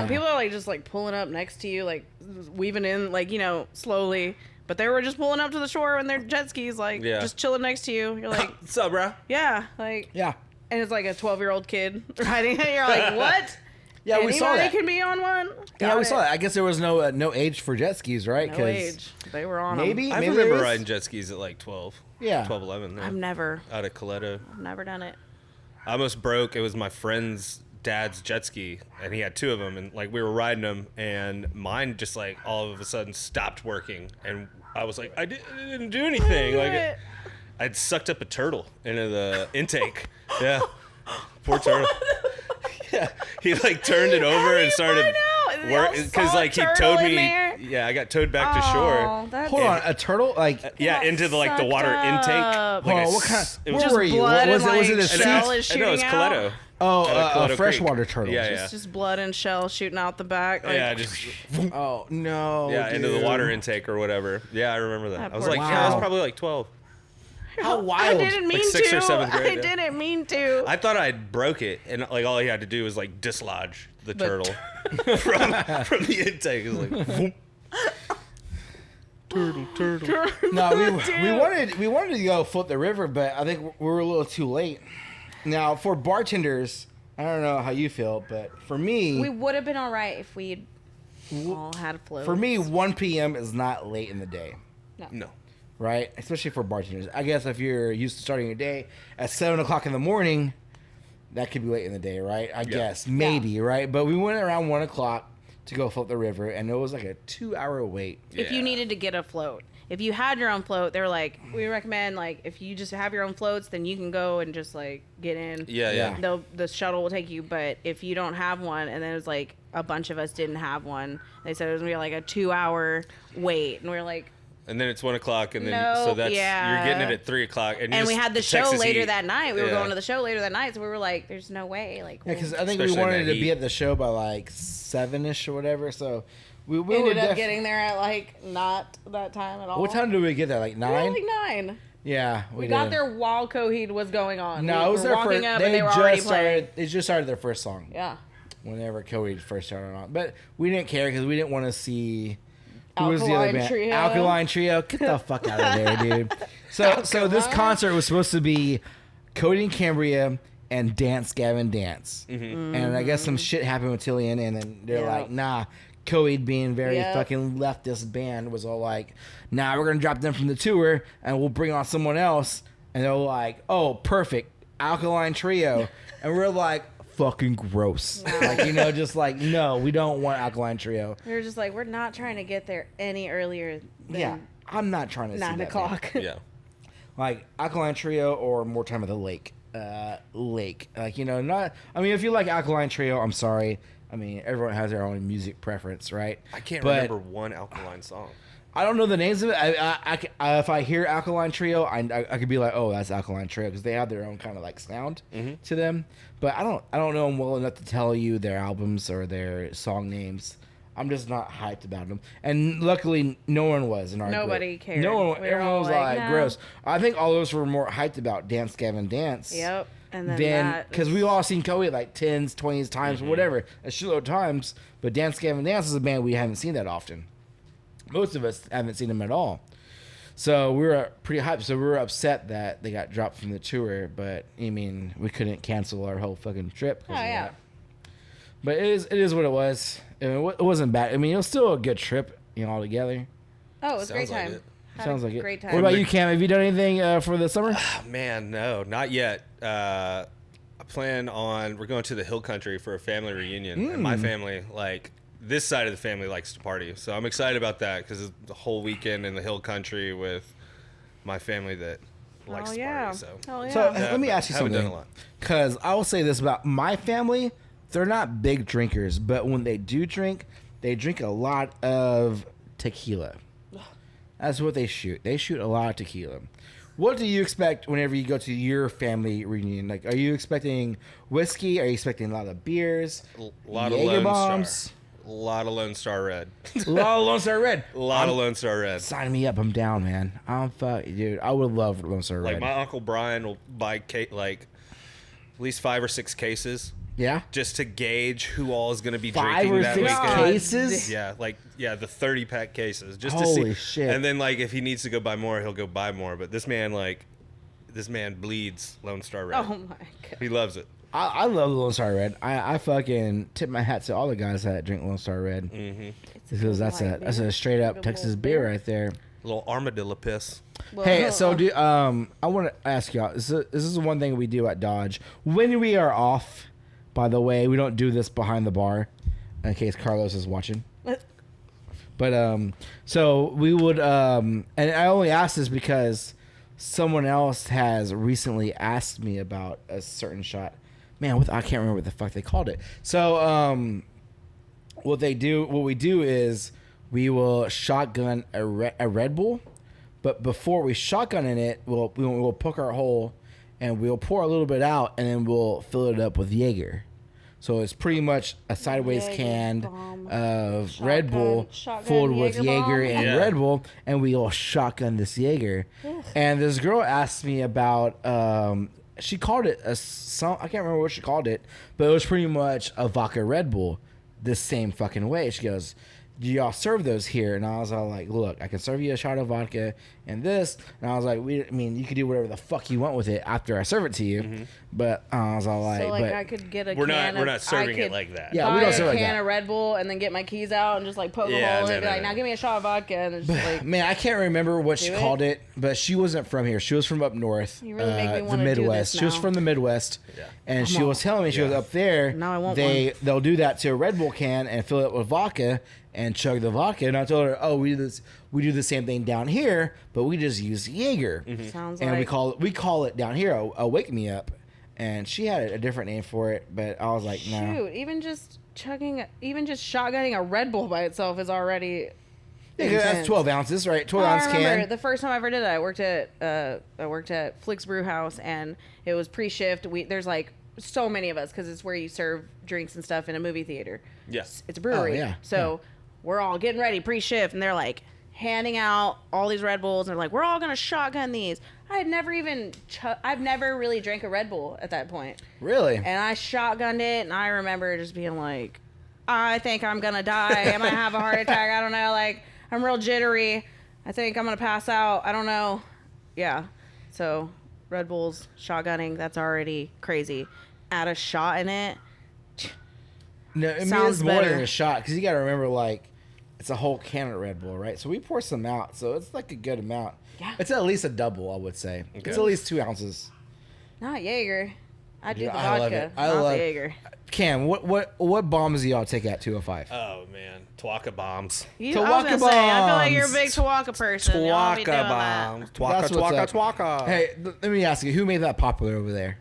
Speaker 2: people are like just like pulling up next to you, like weaving in, like, you know, slowly. But they were just pulling up to the shore in their jet skis, like just chilling next to you. You're like,
Speaker 3: what's up, bro?
Speaker 2: Yeah, like
Speaker 1: yeah.
Speaker 2: And it's like a 12-year-old kid riding it. You're like, what?
Speaker 1: Yeah, we saw that.
Speaker 2: Anybody can be on one.
Speaker 1: Yeah, we saw that. I guess there was no age for jet skis, right?
Speaker 2: No age. They were on
Speaker 1: maybe.
Speaker 2: them.
Speaker 3: I remember riding jet skis at like 12.
Speaker 1: Yeah.
Speaker 3: 12, 11. Yeah.
Speaker 2: I've never.
Speaker 3: Out of Coletto.
Speaker 2: I've never done it.
Speaker 3: I almost broke. It was my friend's dad's jet ski, and he had two of them, and like we were riding them, and mine just like all of a sudden stopped working, and I was like, I didn't do anything. Like I'd sucked up a turtle into the intake. Yeah, poor turtle. Yeah, he like turned it over and started work because like he towed me. Yeah, I got towed back to shore.
Speaker 1: Hold on, a turtle like
Speaker 3: into the like the water intake.
Speaker 1: Like what kind?
Speaker 3: It was
Speaker 1: where were you? Was it a
Speaker 2: shell
Speaker 1: sea?
Speaker 2: is shooting
Speaker 3: No, it's Coletto.
Speaker 2: out?
Speaker 1: Oh, a freshwater turtle.
Speaker 3: Yeah,
Speaker 2: Just blood and shell shooting out the back. Like,
Speaker 3: yeah, just
Speaker 1: oh no.
Speaker 3: yeah,
Speaker 1: dude.
Speaker 3: into the water intake or whatever. Yeah, I remember that. I was like,
Speaker 1: Wow.
Speaker 3: yeah, I was probably like 12.
Speaker 1: How wild!
Speaker 2: I didn't mean
Speaker 3: Like 6th
Speaker 2: to.
Speaker 3: or 7th grade,
Speaker 2: I didn't mean to.
Speaker 3: I thought I broke it, and like all he had to do was like dislodge the turtle from the intake. It was like, whoop. Turtle.
Speaker 1: No, we wanted to go float the river, but I think we were a little too late. Now for bartenders, I don't know how you feel, but for me,
Speaker 2: We would have been all right if we'd all had floats.
Speaker 1: for me, 1 p.m. is not late in the day.
Speaker 3: No.
Speaker 1: Right? Especially for bartenders. I guess if you're used to starting your day at 7 o'clock in the morning, that could be late in the day, right? I guess. Maybe, right? But we went around 1 o'clock to go float the river, and it was like a 2-hour wait.
Speaker 2: If you needed to get a float. If you had your own float, they were like, we recommend, like, if you just have your own floats, then you can go and just, like, get in.
Speaker 3: Yeah.
Speaker 2: The shuttle will take you. But if you don't have one, and then it was like a bunch of us didn't have one, they said it was going to be like a 2-hour wait. And we were like,
Speaker 3: And then it's 1 o'clock, and then
Speaker 2: Nope,
Speaker 3: so that's
Speaker 2: yeah.
Speaker 3: you're getting it at 3 o'clock,
Speaker 2: and we had the show
Speaker 3: Texas
Speaker 2: later
Speaker 3: heat.
Speaker 2: that night. We were
Speaker 3: Yeah.
Speaker 2: going to the show later that night, so we were like, "There's no way." Like,
Speaker 1: Yeah, because I think
Speaker 3: Especially
Speaker 1: we wanted
Speaker 3: in
Speaker 1: to
Speaker 3: that
Speaker 1: be
Speaker 3: heat.
Speaker 1: at the show by like 7-ish or whatever. So we
Speaker 2: we
Speaker 1: were
Speaker 2: ended up getting there at like not that time at all.
Speaker 1: What time did we get there? Like 9?
Speaker 2: Like 9.
Speaker 1: Yeah,
Speaker 2: We
Speaker 1: did.
Speaker 2: got there while Coheed was going on.
Speaker 1: No,
Speaker 2: we
Speaker 1: it was
Speaker 2: were
Speaker 1: their
Speaker 2: walking
Speaker 1: first.
Speaker 2: up and they were already playing.
Speaker 1: They just started their first song.
Speaker 2: Yeah.
Speaker 1: Whenever Cody first started on, but we didn't care because we didn't want to see. Who was the other
Speaker 2: Alkaline
Speaker 1: band?
Speaker 2: Trio.
Speaker 1: Alkaline Trio. Get the fuck out of there, dude. So this concert was supposed to be Cody and Cambria and Dance Gavin Dance, and I guess some shit happened with Tillian, and then they're like, nah. Cody, being very fucking leftist band, was all like, nah, we're gonna drop them from the tour and we'll bring on someone else, and they're like, oh, perfect, Alkaline Trio, and we're like, fucking gross. Like, you know, just like, no, we don't want Alkaline Trio.
Speaker 2: We were just like, we're not trying to get there any earlier than
Speaker 1: Yeah, I'm not trying to see
Speaker 2: 9
Speaker 1: that
Speaker 2: o'clock.
Speaker 3: Yeah.
Speaker 1: like Alkaline Trio or More Time at the Lake. Like, you know, not. I mean, if you like Alkaline Trio, I'm sorry. I mean, everyone has their own music preference, right?
Speaker 3: I can't
Speaker 1: But
Speaker 3: remember one Alkaline song.
Speaker 1: I don't know the names of it. If I hear Alkaline Trio, I could be like, oh, that's Alkaline Trio, because they have their own kind of like sound to them. But I don't know them well enough to tell you their albums or their song names. I'm just not hyped about them. And luckily, no one was in our
Speaker 2: Nobody
Speaker 1: group.
Speaker 2: cared.
Speaker 1: No one.
Speaker 2: We were
Speaker 1: Everyone
Speaker 2: all
Speaker 1: was
Speaker 2: like,
Speaker 1: like
Speaker 2: "No."
Speaker 1: gross. I think all of us were more hyped about Dance Gavin Dance.
Speaker 2: Yep. And then that
Speaker 1: Because we all seen Cody like 10s, 20s times, whatever, a shitload of times. But Dance Gavin Dance is a band we haven't seen that often. Most of us haven't seen them at all. So we were pretty hyped. So we were upset that they got dropped from the tour. But, I mean, we couldn't cancel our whole fucking trip.
Speaker 2: Oh, yeah.
Speaker 1: That. But it is what it was. I mean, it wasn't bad. I mean, it was still a good trip, you know, all together.
Speaker 2: Oh, it was a great
Speaker 3: Sounds like
Speaker 2: time.
Speaker 3: it.
Speaker 2: Had
Speaker 1: Sounds
Speaker 2: a
Speaker 1: like it.
Speaker 2: great time.
Speaker 1: What about you, Cam? Have you done anything for the summer?
Speaker 3: Man, no, not yet. I plan on we're going to the Hill Country for a family reunion, and my family like this side of the family likes to party. So I'm excited about that because it's the whole weekend in the hill country with my family that likes to party.
Speaker 1: So let me ask you
Speaker 3: haven't done
Speaker 1: something.
Speaker 3: a lot.
Speaker 1: Because I will say this about my family. They're not big drinkers, but when they do drink, they drink a lot of tequila. That's what they shoot. They shoot a lot of tequila. What do you expect whenever you go to your family reunion? Like, are you expecting whiskey? Are you expecting a lot of beers?
Speaker 3: A lot
Speaker 1: Jaeger
Speaker 3: of Lone
Speaker 1: bombs?
Speaker 3: Star. A lot of Lone Star Red.
Speaker 1: A lot of Lone Star Red.
Speaker 3: A lot of Lone Star Red.
Speaker 1: Sign me up. I'm down, man. Dude, I would love Lone Star Red.
Speaker 3: Like my Uncle Brian will buy like at least 5 or 6 cases.
Speaker 1: Yeah?
Speaker 3: Just to gauge who all is going to be
Speaker 1: 5
Speaker 3: drinking
Speaker 1: or
Speaker 3: that
Speaker 1: 6
Speaker 3: weekend.
Speaker 1: cases?
Speaker 3: Yeah, the 30-pack cases, just to
Speaker 1: Holy
Speaker 3: see.
Speaker 1: shit.
Speaker 3: And then like if he needs to go buy more, he'll go buy more. But this man bleeds Lone Star Red.
Speaker 2: Oh my god.
Speaker 3: He loves it.
Speaker 1: I love Lone Star Red. I fucking tip my hat to all the guys that drink Lone Star Red.
Speaker 3: Mm-hmm.
Speaker 1: Because that's a straight up Texas beer right there.
Speaker 3: A little armadillo piss.
Speaker 2: Well,
Speaker 1: Hey, so I want to ask y'all. This is one thing we do at Dodge when we are off. By the way, we don't do this behind the bar, in case Carlos is watching. But so we would, and I only asked this because someone else has recently asked me about a certain shot. Man, I can't remember what the fuck they called it. So what we do is we will shotgun a Red Bull, but before we shotgun in it, we'll poke our hole and we'll pour a little bit out and then we'll fill it up with Jaeger. So it's pretty much a sideways can of Red Bull filled with Jaeger and Red Bull, and we all shotgun this Jaeger. And this girl asked me about, she called it I can't remember what she called it, but it was pretty much a vodka Red Bull the same fucking way. She goes, do y'all serve those here? And I was all like, look, I can serve you a shot of vodka and this. And I was like, you can do whatever the fuck you want with it after I serve it to you. Mm-hmm. But I was all like,
Speaker 2: I could get a
Speaker 3: we're not serving it like that.
Speaker 1: Yeah, we don't serve
Speaker 2: a
Speaker 1: like
Speaker 2: can
Speaker 1: that.
Speaker 2: of Red Bull and then get my keys out and just like poke a hole in it. Now give me a shot of vodka and it's just like.
Speaker 1: Man, I can't remember what she called it, but she wasn't from here. She was from up north.
Speaker 2: You really make me
Speaker 1: the
Speaker 2: want to do
Speaker 1: Midwest.
Speaker 2: this
Speaker 1: She was
Speaker 2: now.
Speaker 1: from the Midwest, and she was telling me she was up there.
Speaker 2: Now I want
Speaker 1: they'll do that to a Red Bull can and fill it with vodka and chug the vodka. And I told her, oh, we do the same thing down here, but we just use Jaeger.
Speaker 2: Mm-hmm. Sounds
Speaker 1: and
Speaker 2: like
Speaker 1: we call it down here a wake me up. And she had a different name for it, but I was like, no.
Speaker 2: Shoot, even just shotgunning a Red Bull by itself is already.
Speaker 1: Yeah, that's 12 ounces, right? 12-ounce
Speaker 2: I remember
Speaker 1: can.
Speaker 2: the first time I ever did that. I worked at Flick's Brew House, and it was pre-shift. There's like so many of us because it's where you serve drinks and stuff in a movie theater.
Speaker 3: Yes,
Speaker 2: it's a brewery.
Speaker 1: Oh, yeah.
Speaker 2: So we're all getting ready pre-shift, and they're like handing out all these Red Bulls, and they're like, "We're all gonna shotgun these." I've never really drank a Red Bull at that point.
Speaker 1: Really?
Speaker 2: And I shotgunned it, and I remember just being like, I think I'm gonna die. I might have a heart attack. I don't know. Like, I'm real jittery. I think I'm gonna pass out. I don't know. Yeah. So Red Bulls, shotgunning, that's already crazy. Add a shot in it.
Speaker 1: No, it
Speaker 2: Sounds
Speaker 1: means more
Speaker 2: better.
Speaker 1: than a shot because you got to remember, like, it's a whole can of Red Bull, right? So we pour some out, so it's like a good amount.
Speaker 2: Yeah.
Speaker 1: It's at least a double, I would say.
Speaker 3: Okay.
Speaker 1: It's at least 2 ounces.
Speaker 2: Not Jaeger. I do
Speaker 1: Dude,
Speaker 2: the
Speaker 1: I love
Speaker 2: vodka,
Speaker 1: it. I
Speaker 2: not
Speaker 1: love
Speaker 2: the Jaeger.
Speaker 1: Cam, what bombs do y'all take at 205?
Speaker 3: Oh man, Twaka bombs.
Speaker 2: I was
Speaker 1: Tawaka
Speaker 2: gonna say, I feel like you're a
Speaker 1: bombs.
Speaker 2: big Tawaka person. Y'all be doing
Speaker 3: Twaka
Speaker 2: that.
Speaker 3: bombs. Twaka,
Speaker 1: That's what's
Speaker 3: twaka,
Speaker 1: up.
Speaker 3: twaka.
Speaker 1: Hey, let me ask you, who made that popular over there?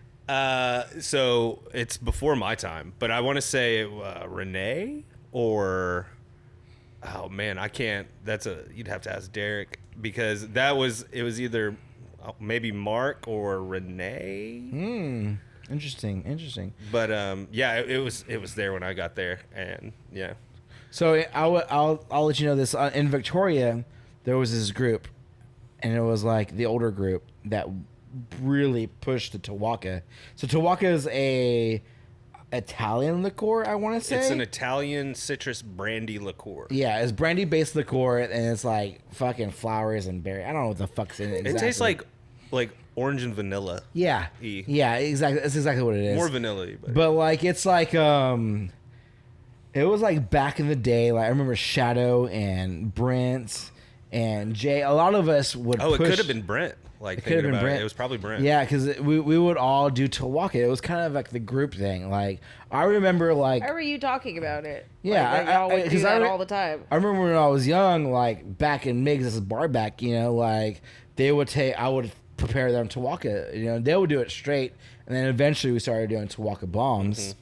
Speaker 3: So it's before my time, but I want to say Renee or oh man, I can't. You'd have to ask Derek because it was either maybe Mark or Renee.
Speaker 1: Interesting.
Speaker 3: But yeah, it was there when I got there, and yeah.
Speaker 1: So I'll let you know this. In Victoria, there was this group, and it was like the older group that really pushed the Tawaka. So Tawaka is a Italian liqueur, I want to say.
Speaker 3: It's an Italian citrus brandy liqueur.
Speaker 1: Yeah, it's brandy-based liqueur, and it's like fucking flowers and berry. I don't know what the fuck's in it exactly.
Speaker 3: It tastes like orange and vanilla.
Speaker 1: Yeah.
Speaker 3: E.
Speaker 1: Yeah, exactly. That's exactly what it is.
Speaker 3: More vanilla,
Speaker 1: But like it's like it was like back in the day, like I remember Shadow and Brent and Jay. A lot of us would
Speaker 3: it
Speaker 1: push.
Speaker 3: could have been Brent. Like
Speaker 1: It could have
Speaker 3: thinking
Speaker 1: been
Speaker 3: about
Speaker 1: Brent.
Speaker 3: it was probably Brent.
Speaker 1: Yeah, because we would all do Tawaka. It was kind of like the group thing. Like I remember, like
Speaker 2: Why were you talking about it?
Speaker 1: Yeah,
Speaker 2: like, y'all would do
Speaker 1: 'cause
Speaker 2: that all the time.
Speaker 1: I remember when I was young, like back in Migs, this is bar back. You know, like they would take. I would prepare them Tawaka. You know, they would do it straight, and then eventually we started doing Tawaka bombs.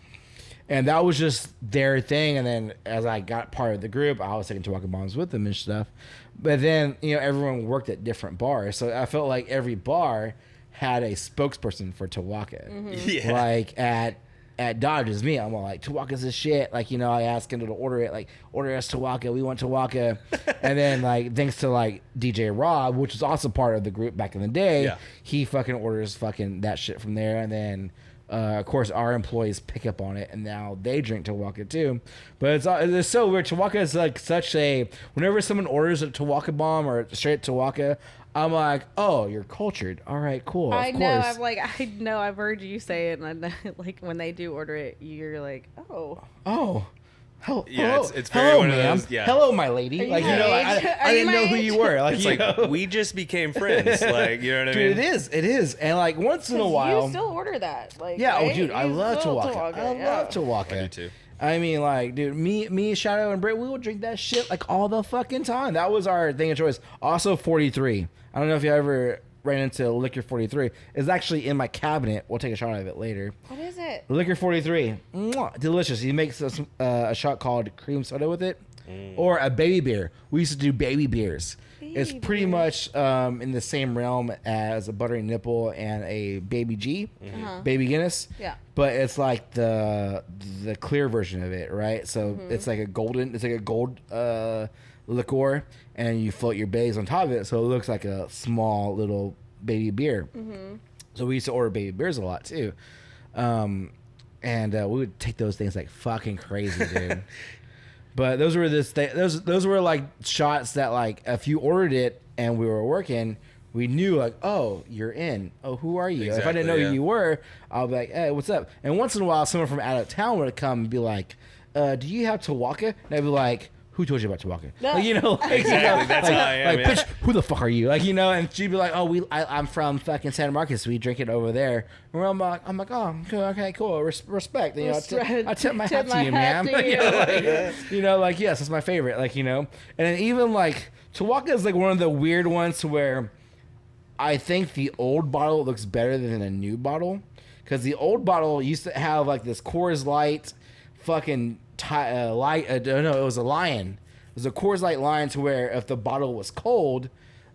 Speaker 1: And that was just their thing. And then as I got part of the group, I was taking Tawaka bombs with them and stuff. But then, you know, everyone worked at different bars. So I felt like every bar had a spokesperson for Tawaka.
Speaker 3: Yeah.
Speaker 1: Like at Dodge's, me, I'm all like, Tawaka's this shit. Like, you know, I asked him to order it. Like, order us Tawaka. We want Tawaka. And then, like, thanks to, like, DJ Rob, which was also part of the group back in the day, he fucking orders fucking that shit from there. And then... of course, our employees pick up on it, and now they drink Tawaka too. But it's so weird. Tawaka is like such a. Whenever someone orders a Tawaka bomb or straight Tawaka, I'm like, oh, you're cultured. All right, cool.
Speaker 2: I
Speaker 1: of
Speaker 2: know.
Speaker 1: course.
Speaker 2: I'm like, I know. I've heard you say it, and I know, like when they do order it, you're like, oh.
Speaker 1: Oh.
Speaker 3: Yeah,
Speaker 1: hello,
Speaker 3: it's very
Speaker 1: hello,
Speaker 3: one of
Speaker 1: ma'am.
Speaker 3: those- yeah.
Speaker 1: Hello, my lady.
Speaker 2: you
Speaker 1: Like, you
Speaker 2: my
Speaker 1: know,
Speaker 2: age?
Speaker 1: I
Speaker 2: Are you
Speaker 1: didn't
Speaker 2: my
Speaker 1: know who
Speaker 2: age?
Speaker 1: you were. Like,
Speaker 3: It's
Speaker 1: you
Speaker 3: like
Speaker 1: know?
Speaker 3: we just became friends. Like, you know what I
Speaker 1: Dude,
Speaker 3: mean?
Speaker 1: it is, and like once in a while,
Speaker 2: You still order that, like
Speaker 1: yeah.
Speaker 2: right?
Speaker 1: Oh, dude, I
Speaker 2: You
Speaker 1: love
Speaker 2: still
Speaker 1: Tawaka. I love Tawaka.
Speaker 3: I do too.
Speaker 1: I mean, like, dude, me, Shadow, and Britt, we would drink that shit like all the fucking time. That was our thing of choice. Also, 43. I don't know if you ever ran into Liquor 43. It's actually in my cabinet. We'll take a shot of it later.
Speaker 2: What is it?
Speaker 1: Liquor 43, mwah, delicious. He makes us a shot called cream soda with it, or a baby beer. We used to do baby beers. It's
Speaker 2: Baby
Speaker 1: pretty
Speaker 2: beers.
Speaker 1: much in the same realm as a buttery nipple and a baby G, baby Guinness.
Speaker 2: Yeah.
Speaker 1: But it's like the clear version of it, right? So it's like a gold liqueur, and you float your bays on top of it, so it looks like a small little baby beer. So we used to order baby beers a lot too, and we would take those things like fucking crazy, dude. But those were those were like shots that, like, if you ordered it and we were working, we knew, like, oh, you're in. Oh, who are you? If I didn't know who you were, I'll be like, hey, what's up? And once in a while, someone from out of town would come and be like, do you have Tawaka? And I'd be like, who told you about Tawaka? Like, you know, like,
Speaker 3: Exactly, that's how I am,
Speaker 1: Like,
Speaker 3: yeah.
Speaker 1: bitch, who the fuck are you? Like, you know, and she'd be like, oh, I'm from fucking Santa Marcos. We drink it over there. And I'm like, oh, okay, cool, respect. You know, I tip my hat to you, ma'am. You know, like, yes, it's my favorite. Like, you know, and then even like Tawaka is like one of the weird ones to where I think the old bottle looks better than a new bottle, because the old bottle used to have like this Coors Light fucking light. No, it was a lion. It was a Coors Light lion, to where if the bottle was cold,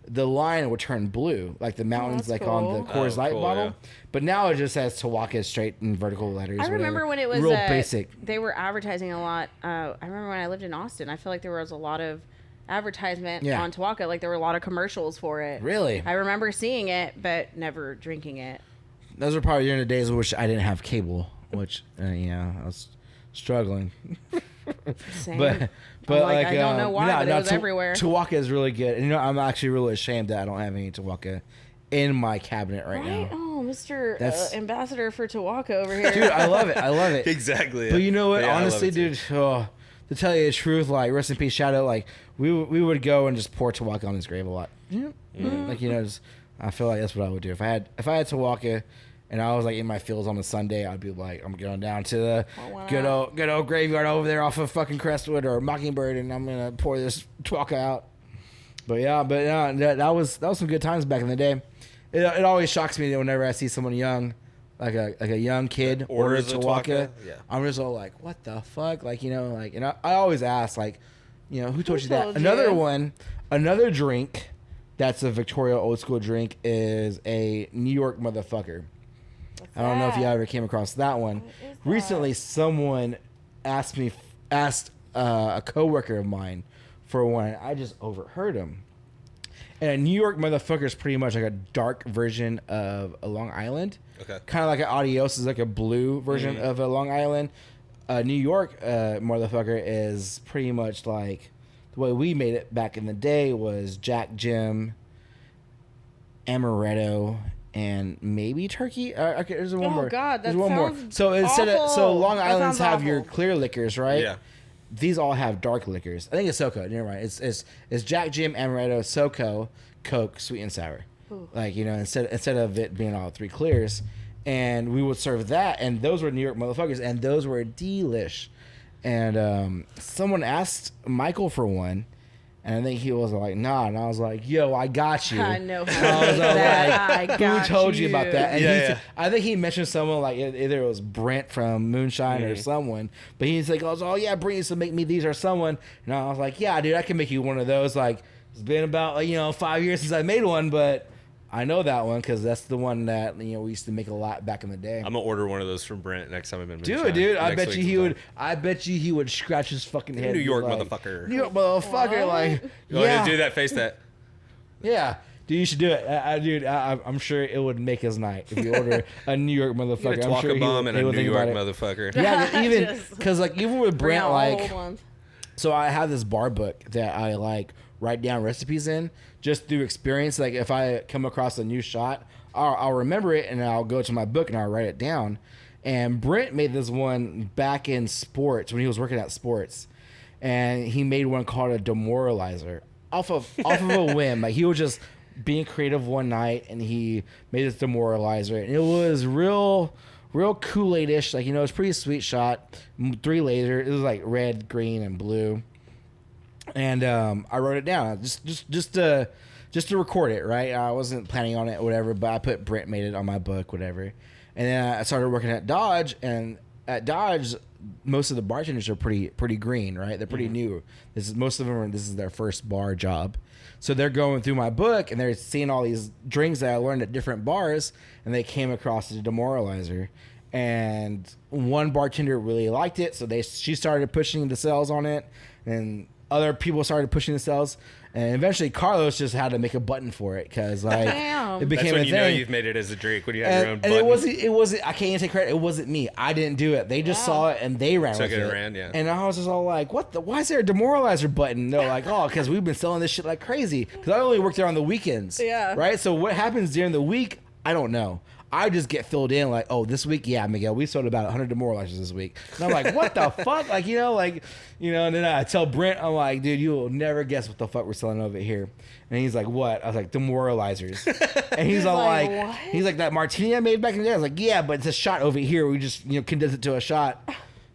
Speaker 1: the lion would turn blue, like the mountains,
Speaker 2: that's
Speaker 1: like on
Speaker 2: cool.
Speaker 1: the Coors Light
Speaker 3: cool,
Speaker 1: bottle.
Speaker 3: yeah.
Speaker 1: But now it just says Tawaka straight in vertical letters.
Speaker 2: I remember
Speaker 1: whatever.
Speaker 2: when it was
Speaker 1: real basic.
Speaker 2: They were advertising a lot. I remember when I lived in Austin. I feel like there was a lot of advertisement on Tawaka. Like there were a lot of commercials for it.
Speaker 1: Really?
Speaker 2: I remember seeing it, but never drinking it.
Speaker 1: Those were probably during the days in which I didn't have cable, which I was struggling.
Speaker 2: Same.
Speaker 1: But
Speaker 2: I'm
Speaker 1: like
Speaker 2: I don't know why, but it was everywhere.
Speaker 1: Tawaka is really good, and you know, I'm actually really ashamed that I don't have any Tawaka in my cabinet right now.
Speaker 2: Oh, Mr.
Speaker 1: That's-
Speaker 2: Ambassador for Tawaka over here.
Speaker 1: Dude, I love it. I love it.
Speaker 3: Exactly.
Speaker 1: But you know what?
Speaker 3: Yeah, I love
Speaker 1: Honestly,
Speaker 3: it too.
Speaker 1: dude, to tell you the truth, like, rest in peace, Shadow. Like, we would go and just pour Tawaka on his grave a lot. Like, you know, I feel like that's what I would do if I had Tawaka. And I was like in my fields on a Sunday, I'd be like, I'm going down to the good old graveyard over there off of fucking Crestwood or Mockingbird, and I'm gonna pour this Tawaka out. But yeah, that was some good times back in the day. It always shocks me that whenever I see someone young, like a young kid order
Speaker 3: Orders a
Speaker 1: Tawaka,
Speaker 3: Tawaka? Yeah.
Speaker 1: I'm just all like, what the fuck, like, you know, like, and I always ask, like, you know, who told you that?
Speaker 2: told
Speaker 1: Another drink that's a Victoria old school drink is a New York motherfucker. I don't know if you ever came across that one.
Speaker 2: is that?
Speaker 1: Recently, someone asked a coworker of mine for one. I just overheard him. And a New York motherfucker is pretty much like a dark version of a Long Island.
Speaker 3: Okay.
Speaker 1: Kind of like an Adios is like a blue version of a Long Island. A New York motherfucker is pretty much like the way we made it back in the day was Jack Jim, Amaretto, and maybe turkey. Okay, there's one more.
Speaker 2: Oh God,
Speaker 1: There's
Speaker 2: that
Speaker 1: one more.
Speaker 2: sounds
Speaker 1: So
Speaker 2: awful.
Speaker 1: Long
Speaker 2: That
Speaker 1: Islands
Speaker 2: sounds
Speaker 1: have your
Speaker 2: awful.
Speaker 1: clear liquors, right?
Speaker 3: Yeah.
Speaker 1: These all have dark liquors. I think it's SoCo. Never mind. It's Jack Jim, Amaretto, SoCo, Coke, sweet and sour. like instead of it being all 3 clears, and we would serve that, and those were New York motherfuckers, and those were delish. And someone asked Michael for one. And I think he was like, nah. And I was like, yo, I got you.
Speaker 2: I know how
Speaker 1: I was
Speaker 2: I got
Speaker 1: who told you about that? And
Speaker 3: Yeah.
Speaker 1: I think he mentioned someone like either it was Brent from Moonshine or someone. But he's like, oh yeah, Brent used to make me these or someone. And I was like, yeah, dude, I can make you one of those. Like, it's been about 5 years since I made one, but I know that one because that's the one that we used to make a lot back in the day.
Speaker 3: I'm gonna order one of those from Brent next time I'm in Moonshine.
Speaker 1: Do it, dude. I
Speaker 3: Next
Speaker 1: bet
Speaker 3: week
Speaker 1: you he
Speaker 3: sometime.
Speaker 1: would. I bet you he would scratch his fucking head.
Speaker 3: New
Speaker 1: and be
Speaker 3: York
Speaker 1: like,
Speaker 3: motherfucker.
Speaker 1: New York motherfucker. Like,
Speaker 3: You want me
Speaker 1: yeah,
Speaker 3: to do that? Face that.
Speaker 1: yeah. Dude, you should do it. Dude, I'm sure it would make his night if you order a New York motherfucker. I'm sure
Speaker 3: Twaka bomb and a New
Speaker 1: think
Speaker 3: York
Speaker 1: about it.
Speaker 3: motherfucker.
Speaker 1: Yeah, even
Speaker 2: Just
Speaker 1: because even with
Speaker 2: bring
Speaker 1: Brent,
Speaker 2: out
Speaker 1: like,
Speaker 2: old ones.
Speaker 1: so I have this bar book that I like write down recipes in just through experience. Like if I come across a new shot, I'll remember it and I'll go to my book and I'll write it down. And Brent made this one back in sports when he was working at sports, and he made one called a demoralizer off of a whim. Like he was just being creative one night and he made this demoralizer, and it was real Kool-Aid-ish. Like it's pretty sweet shot. 3 laser. It was like red, green, and blue. And I wrote it down just to record it, right? I wasn't planning on it or whatever, but I put Brent made it on my book, whatever. And then I started working at Dodge, and at Dodge, most of the bartenders are pretty green, right? They're pretty new. This is their first bar job. So they're going through my book and they're seeing all these drinks that I learned at different bars, and they came across the demoralizer. And one bartender really liked it, so she started pushing the sales on it, and other people started pushing the sales, and eventually Carlos just had to make a button for it because like
Speaker 2: Damn.
Speaker 1: it became
Speaker 3: That's when
Speaker 1: a
Speaker 3: you
Speaker 1: thing.
Speaker 3: know you've made it as a drink when you have your own
Speaker 1: And
Speaker 3: button.
Speaker 1: it wasn't. I can't even take credit. It wasn't me. I didn't do it. They just saw it and they ran
Speaker 3: Took
Speaker 1: with
Speaker 3: it
Speaker 1: it.
Speaker 3: and ran, yeah.
Speaker 1: And I was just all like, "What the? Why is there a demoralizer button?" They're like, "Oh, because we've been selling this shit like crazy." Because I only work there on the weekends.
Speaker 2: Yeah.
Speaker 1: Right. So what happens during the week? I don't know. I just get filled in like, oh, this week, yeah, Miguel, we sold about 100 demoralizers this week. And I'm like, what the fuck? Like, and then I tell Brent, I'm like, dude, you will never guess what the fuck we're selling over here. And he's like, what? I was like, demoralizers. And he's all
Speaker 2: like,
Speaker 1: like,
Speaker 2: what?
Speaker 1: he's like, that Martini I made back in the day. I was like, yeah, but it's a shot over here. We just, condense it to a shot.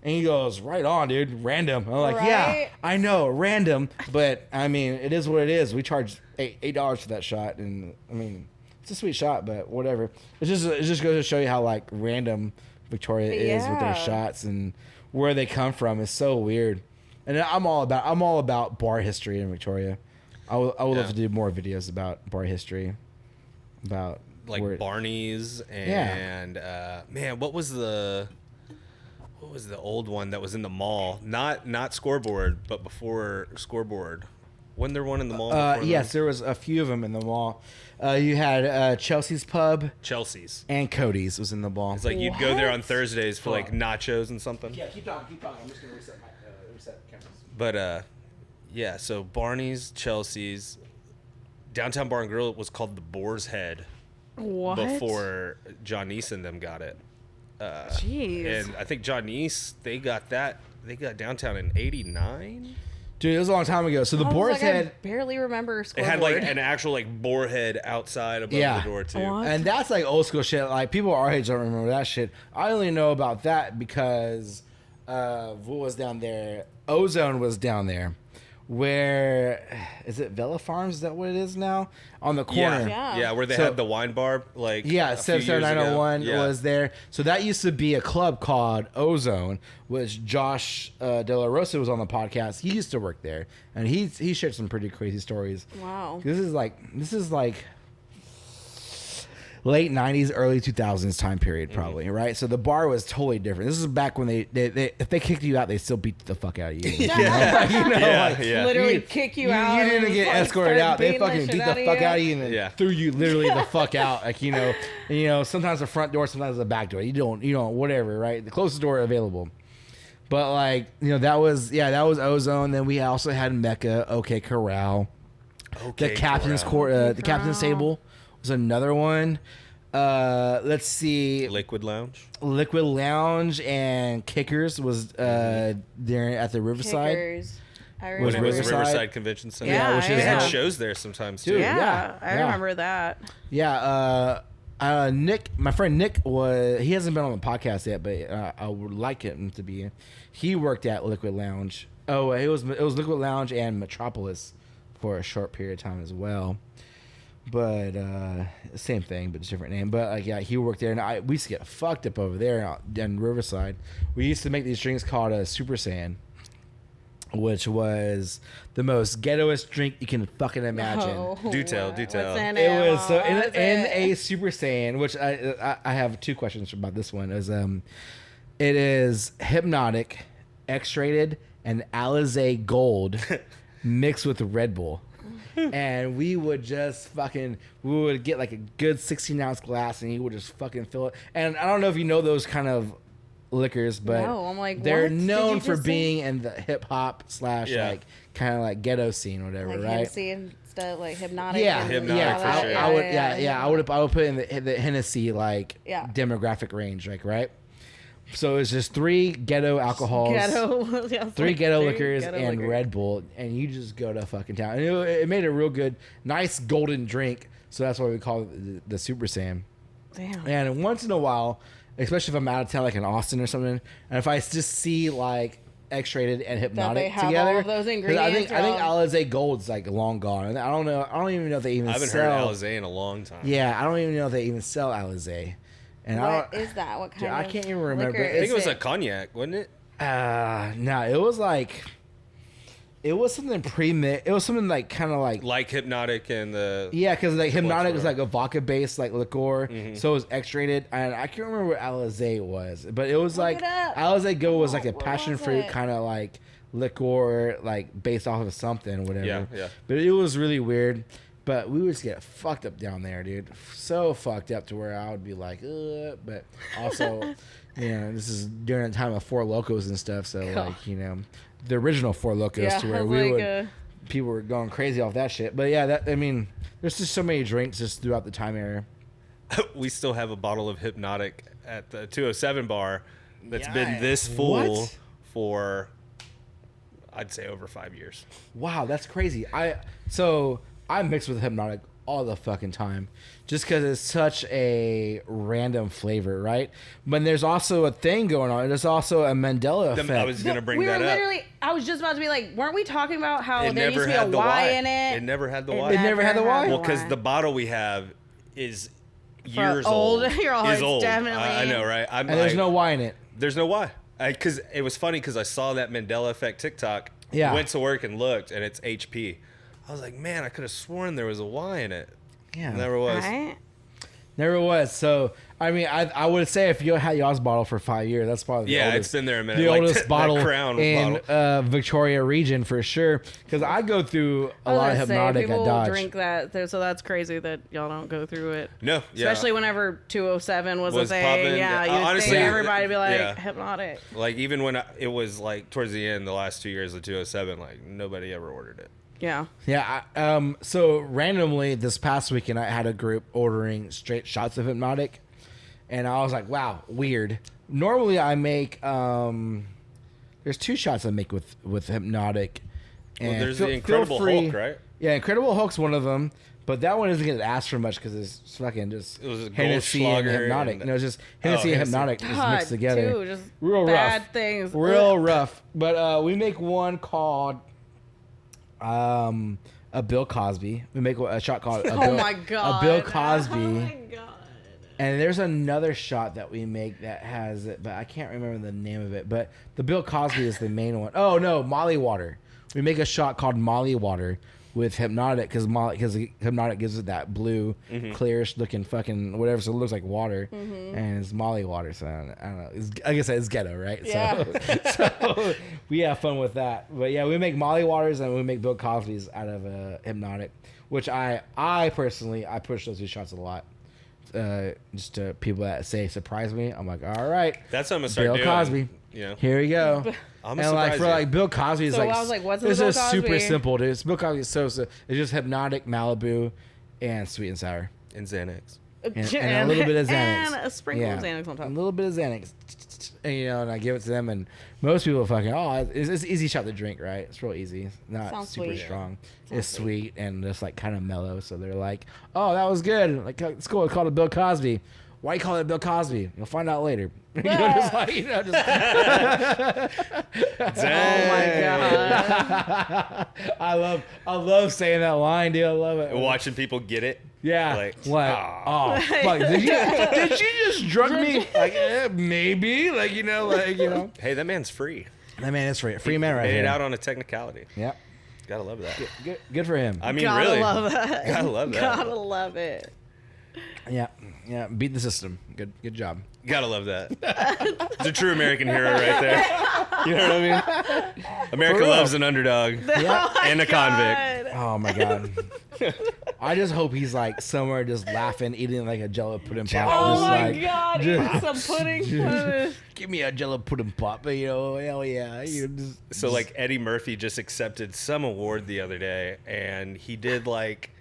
Speaker 1: And he goes, right on, dude, random. I'm like, yeah,
Speaker 2: Right?
Speaker 1: I know, random. But, I mean, it is what it is. We charge $8 for that shot. And, I mean... It's a sweet shot, but whatever. It just goes to show you how like random Victoria is with their
Speaker 2: Yeah.
Speaker 1: shots and where they come from. It's so weird. And I'm all about bar history in Victoria. I would love to do more videos about bar history, about
Speaker 3: like Barney's and man, what was the old one that was in the mall? Not Scoreboard, but before Scoreboard. Wasn't there one in the mall? Before
Speaker 1: yes, there was a few of them in the mall. You had Chelsea's Pub.
Speaker 3: Chelsea's.
Speaker 1: And Cody's was in the mall.
Speaker 3: It's like you'd go there on
Speaker 2: What?
Speaker 3: Thursdays for like nachos and something.
Speaker 1: Yeah, keep talking. I'm just gonna reset cameras.
Speaker 3: But yeah, so Barney's, Chelsea's, Downtown Bar and Grill was called the Boar's Head
Speaker 2: What?
Speaker 3: before John Neese and them got it.
Speaker 2: Jeez.
Speaker 3: And I think John Neese, they got downtown in '89.
Speaker 1: Dude, it was a long time ago. So the
Speaker 2: I was
Speaker 1: Boar's
Speaker 2: like,
Speaker 1: Head.
Speaker 2: I barely remember
Speaker 3: It
Speaker 2: Scoreboard.
Speaker 3: had like an actual like boar head outside above
Speaker 1: Yeah.
Speaker 3: the door too.
Speaker 2: What?
Speaker 1: And that's like old school shit. Like people our age don't remember that shit. I only know about that because what was down there? Ozone was down there. Where is it? Vela Farms? Is that what it is now? On the corner.
Speaker 2: Yeah.
Speaker 3: Where they
Speaker 1: So-
Speaker 3: had the wine bar, like
Speaker 1: Yeah,
Speaker 3: a few years
Speaker 1: 77901
Speaker 3: ago. Yeah.
Speaker 1: was there. So that used to be a club called Ozone, which Josh De La Rosa was on the podcast. He used to work there, and he shared some pretty crazy stories.
Speaker 2: Wow.
Speaker 1: This is like late 90s, early 2000s time period, probably, right? So the bar was totally different. This is back when they if they kicked you out, they still beat the fuck out of you.
Speaker 3: Yeah.
Speaker 2: Literally kick you out.
Speaker 1: You didn't
Speaker 2: and
Speaker 1: get
Speaker 2: fucking
Speaker 1: escorted
Speaker 2: start
Speaker 1: out. They
Speaker 2: beating the
Speaker 1: fucking
Speaker 2: shit
Speaker 1: beat the fuck out of you and then
Speaker 3: Yeah.
Speaker 1: threw you literally the fuck out. Like, sometimes the front door, sometimes the back door. You don't, whatever, right? The closest door available. But like, that was Ozone. Then we also had Mecca, OK Corral.
Speaker 3: Okay,
Speaker 1: The captain's
Speaker 3: Corral.
Speaker 1: the captain's table was another one. Let's see.
Speaker 3: Liquid Lounge.
Speaker 1: Liquid Lounge and Kickers was there at the Riverside.
Speaker 2: Kickers. I
Speaker 3: Which
Speaker 2: remember.
Speaker 3: was
Speaker 1: Riverside.
Speaker 3: Riverside Convention Center.
Speaker 2: Yeah,
Speaker 1: which
Speaker 2: I
Speaker 1: is
Speaker 3: They had
Speaker 2: Yeah.
Speaker 3: shows there sometimes
Speaker 1: Dude,
Speaker 3: too.
Speaker 2: Yeah, I
Speaker 1: yeah.
Speaker 2: remember that.
Speaker 1: Yeah, Nick, my friend Nick he hasn't been on the podcast yet, but I would like him to be. He worked at Liquid Lounge. Oh, it was Liquid Lounge and Metropolis for a short period of time as well. But same thing, but different name. But like, yeah, he worked there, and we used to get fucked up over there out in Riverside. We used to make these drinks called a Super Saiyan, which was the most ghettoest drink you can fucking imagine.
Speaker 2: Oh,
Speaker 3: Do tell, do
Speaker 2: what's
Speaker 3: tell.
Speaker 2: in
Speaker 1: It was so
Speaker 2: What's
Speaker 1: in
Speaker 2: it?
Speaker 1: a Super Saiyan, which I have two questions about this one. It is Hypnotic, X-rated, and Alizé Gold mixed with Red Bull. And we would get like a good 16-ounce glass, and he would just fucking fill it. And I don't know if you know those kind of liquors, but
Speaker 2: No, I'm like,
Speaker 1: they're
Speaker 2: what? Did
Speaker 1: known
Speaker 2: you
Speaker 1: for
Speaker 2: just say?
Speaker 1: being in the hip hop /
Speaker 3: Yeah.
Speaker 1: like kind of like ghetto scene, or whatever,
Speaker 2: Like
Speaker 1: right?
Speaker 2: Hennessy and stuff, like Hypnotic.
Speaker 1: Yeah,
Speaker 2: and
Speaker 3: Hypnotic
Speaker 2: all
Speaker 3: for
Speaker 2: that.
Speaker 3: sure.
Speaker 1: I would put in the Hennessy like
Speaker 2: Yeah.
Speaker 1: demographic range, like, right? So it's just 3 ghetto alcohols,
Speaker 2: Ghetto. Yeah,
Speaker 1: 3
Speaker 2: like
Speaker 1: ghetto
Speaker 2: three
Speaker 1: liquors,
Speaker 2: ghetto
Speaker 1: and
Speaker 2: liquors.
Speaker 1: Red Bull, and you just go to fucking town. And it made a real good, nice golden drink. So that's why we call it the Super Saiyan.
Speaker 2: Damn.
Speaker 1: And once in a while, especially if I'm out of town, like in Austin or something, and if I just see like X-rated and Hypnotic
Speaker 2: they have
Speaker 1: together,
Speaker 2: all of those
Speaker 1: 'cause
Speaker 2: ingredients,
Speaker 1: I think
Speaker 2: or all-
Speaker 1: Alizé Gold's like long gone. And I don't know. I don't even know if they even
Speaker 3: I haven't
Speaker 1: sell.
Speaker 3: heard Alizé in a long time.
Speaker 1: Yeah, I don't even know if they even sell Alizé. And
Speaker 2: What
Speaker 1: I
Speaker 2: is that? What kind
Speaker 1: Dude, I
Speaker 2: of
Speaker 1: can't even remember.
Speaker 2: liquor
Speaker 1: I
Speaker 3: I think
Speaker 2: is
Speaker 3: it was a cognac, wasn't it?
Speaker 1: don't. No, it was like. It was something pre-mixed. It was something like kind of like.
Speaker 3: Like Hypnotic and the
Speaker 1: Yeah, because like Hypnotic was
Speaker 3: for?
Speaker 1: like a vodka-based like liqueur, so it was X-rated, and I can't remember what Alizé was, but it was
Speaker 2: Look
Speaker 1: like
Speaker 2: it up.
Speaker 1: Alizé Go was like a
Speaker 2: What
Speaker 1: passion
Speaker 2: was
Speaker 1: fruit
Speaker 2: it?
Speaker 1: kind of like liqueur, like based off of something, whatever.
Speaker 3: Yeah, yeah.
Speaker 1: But it was really weird. But we would just get fucked up down there, dude. So fucked up to where I would be like, ugh. But also, you know, this is during the time of Four Locos and stuff. So, like, you know, the original Four Locos
Speaker 2: Yeah,
Speaker 1: to where
Speaker 2: like,
Speaker 1: we would, people were going crazy off that shit. But yeah, I mean, there's just so many drinks just throughout the time era.
Speaker 3: we still have a bottle of Hypnotic at the 207 bar that's been
Speaker 1: Yeah.
Speaker 3: this full
Speaker 1: What?
Speaker 3: for, I'd say, over 5 years.
Speaker 1: Wow, that's crazy. I mix with Hypnotic all the fucking time just because it's such a random flavor, right? But there's also a thing going on. There's also a Mandela effect.
Speaker 3: I was going to bring
Speaker 2: we
Speaker 3: that
Speaker 2: were
Speaker 3: up.
Speaker 2: literally, I was just about to be like, weren't we talking about how
Speaker 3: It
Speaker 2: there used
Speaker 3: never
Speaker 2: to be a
Speaker 3: had the
Speaker 2: Y
Speaker 3: Y
Speaker 2: in it?
Speaker 3: It never had the
Speaker 2: It
Speaker 3: Y.
Speaker 1: It never had the Y?
Speaker 3: Well, because
Speaker 2: Y.
Speaker 3: the bottle we have is
Speaker 2: For
Speaker 3: years
Speaker 2: old.
Speaker 3: old.
Speaker 2: You're all,
Speaker 3: is
Speaker 2: it's
Speaker 3: old.
Speaker 2: definitely-
Speaker 3: I know, right? I'm
Speaker 1: and there's
Speaker 3: like,
Speaker 1: no Y in it.
Speaker 3: There's no Y. Because it was funny because I saw that Mandela effect TikTok.
Speaker 1: Yeah.
Speaker 3: Went to work and looked, and it's HP. I was like, man, I could have sworn there was a Y in it.
Speaker 1: Yeah.
Speaker 3: Never was.
Speaker 2: Right?
Speaker 1: Never was. So, I mean, I would say if you had y'all's bottle for 5 years, that's probably the
Speaker 3: Yeah,
Speaker 1: oldest,
Speaker 3: it's been there a minute.
Speaker 1: The
Speaker 3: Like
Speaker 1: oldest
Speaker 3: that
Speaker 1: bottle
Speaker 3: Crown
Speaker 1: in
Speaker 3: bottle.
Speaker 1: Victoria region for sure. Because I go through a lot of Hypnotic at
Speaker 2: people
Speaker 1: Dodge.
Speaker 2: drink that, so that's crazy that y'all don't go through it.
Speaker 3: No, yeah.
Speaker 2: Especially whenever 207 was a
Speaker 3: Was
Speaker 2: thing.
Speaker 3: popping.
Speaker 2: Yeah,
Speaker 3: Yeah,
Speaker 2: you'd
Speaker 3: honestly,
Speaker 2: think everybody be like,
Speaker 3: yeah.
Speaker 2: Hypnotic.
Speaker 3: Like, even when it was, like, towards the end, the last 2 years of 207, like, nobody ever ordered it.
Speaker 2: Yeah.
Speaker 1: Yeah. So randomly this past weekend, I had a group ordering straight shots of Hypnotic, and I was like, "Wow, weird." Normally, I make there's 2 shots I make with Hypnotic.
Speaker 3: Well,
Speaker 1: And
Speaker 3: there's
Speaker 1: feel-
Speaker 3: the
Speaker 1: feel
Speaker 3: Incredible
Speaker 1: free-
Speaker 3: Hulk, right?
Speaker 1: Yeah, Incredible Hulk's one of them, but that one isn't getting asked for much because it's fucking just
Speaker 3: It was a
Speaker 1: Hennessy and
Speaker 3: Goldschlager
Speaker 1: Hypnotic.
Speaker 3: and-
Speaker 1: No, it's just Hennessy and
Speaker 3: Hennessy.
Speaker 1: Hypnotic just
Speaker 2: God,
Speaker 1: mixed together.
Speaker 2: Dude, just
Speaker 1: Real
Speaker 2: bad
Speaker 1: rough.
Speaker 2: things.
Speaker 1: Real
Speaker 2: Ugh.
Speaker 1: rough. But we make one called a Bill Cosby. We make a shot called a
Speaker 2: Oh
Speaker 1: Bill,
Speaker 2: my God.
Speaker 1: a Bill Cosby.
Speaker 2: Oh my God.
Speaker 1: And there's another shot that we make that has it, but I can't remember the name of it. But the Bill Cosby is the main one. Oh no, Molly Water. We make a shot called Molly Water with Hypnotic because Hypnotic gives it that blue, clearish looking fucking whatever, so it looks like water, and it's Molly Water. So I don't know. Like I said, it's ghetto, right?
Speaker 2: Yeah.
Speaker 1: So we have fun with that. But yeah, we make Molly Waters and we make Bill Cosby's out of Hypnotic, which I personally push those 2 shots a lot. Just to people that say surprise me, I'm like, all right,
Speaker 3: That's what I'm going to start
Speaker 1: Bill
Speaker 3: doing.
Speaker 1: Cosby.
Speaker 3: You know?
Speaker 1: Here we go.
Speaker 3: I'm
Speaker 1: And like
Speaker 3: surprised
Speaker 1: for
Speaker 3: you.
Speaker 1: like Bill Cosby is
Speaker 2: So
Speaker 1: like
Speaker 2: I was like, what's in
Speaker 1: it's
Speaker 2: the Bill
Speaker 1: just super
Speaker 2: Cosby?
Speaker 1: simple, dude. It's Bill Cosby is so it's just Hypnotic, Malibu, and sweet and sour,
Speaker 3: And Xanax.
Speaker 1: and a little bit of Xanax,
Speaker 2: And a sprinkle of Xanax on top.
Speaker 1: a little bit of Xanax. shot, and I give it to them, and most people fucking, it's easy shot to drink, right? It's real easy. It's not
Speaker 2: Sounds
Speaker 1: super
Speaker 2: sweet.
Speaker 1: strong.
Speaker 2: Sounds
Speaker 1: It's sweet and just like kind of mellow. So they're like, oh, that was good. Like, it's cool. It's called it Bill Cosby. Why you call it Bill Cosby? You'll find out later. Just like, just.
Speaker 2: Oh my god.
Speaker 1: I love saying that line, dude. I love it.
Speaker 3: Watching people get it.
Speaker 1: Yeah.
Speaker 3: Like,
Speaker 1: oh, fuck. Did you just drug me? Like, maybe. Like,
Speaker 3: Hey, that man's free.
Speaker 1: That man is free. Free man right
Speaker 3: Made
Speaker 1: here.
Speaker 3: it out on a technicality.
Speaker 1: Yeah.
Speaker 3: Gotta love that.
Speaker 1: Good for him.
Speaker 3: I mean,
Speaker 2: Gotta
Speaker 3: really.
Speaker 2: love that.
Speaker 3: Gotta love that.
Speaker 2: Gotta love it.
Speaker 1: Yeah. Yeah. Beat the system. Good job.
Speaker 3: Gotta love that. It's a true American hero right there. You know what I mean? America
Speaker 1: real.
Speaker 3: loves an underdog
Speaker 1: Yeah.
Speaker 3: and a convict.
Speaker 1: Oh my god. I just hope he's like somewhere just laughing, eating like a Jello pudding pop.
Speaker 2: Oh
Speaker 1: just
Speaker 2: my
Speaker 1: like,
Speaker 2: god, eating some pudding.
Speaker 1: give me a Jello pudding pop, hell yeah.
Speaker 3: So like Eddie Murphy just accepted some award the other day, and he did like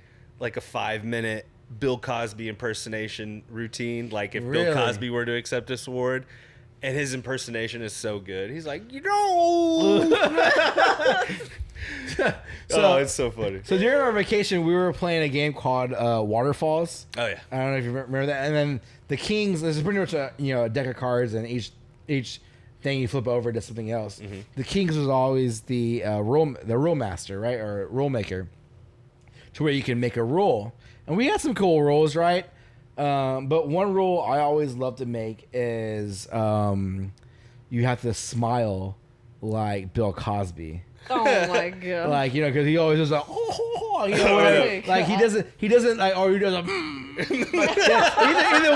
Speaker 3: a 5-minute Bill Cosby impersonation routine. Like if
Speaker 1: Really?
Speaker 3: Bill Cosby were to accept this award, and his impersonation is so good. He's like, oh, it's so funny.
Speaker 1: So during our vacation, we were playing a game called Waterfalls.
Speaker 3: Oh yeah.
Speaker 1: I don't know if you remember that. And then the Kings, there's pretty much a deck of cards, and each thing you flip over does something else.
Speaker 3: Mm-hmm.
Speaker 1: The Kings was always the rule master, right, or rule maker, to where you can make a rule. And we had some cool rules, right? But one rule I always love to make is you have to smile like Bill Cosby.
Speaker 2: Oh my god.
Speaker 1: Like, because he always does like,
Speaker 2: my
Speaker 1: like he doesn't like, or he does a, either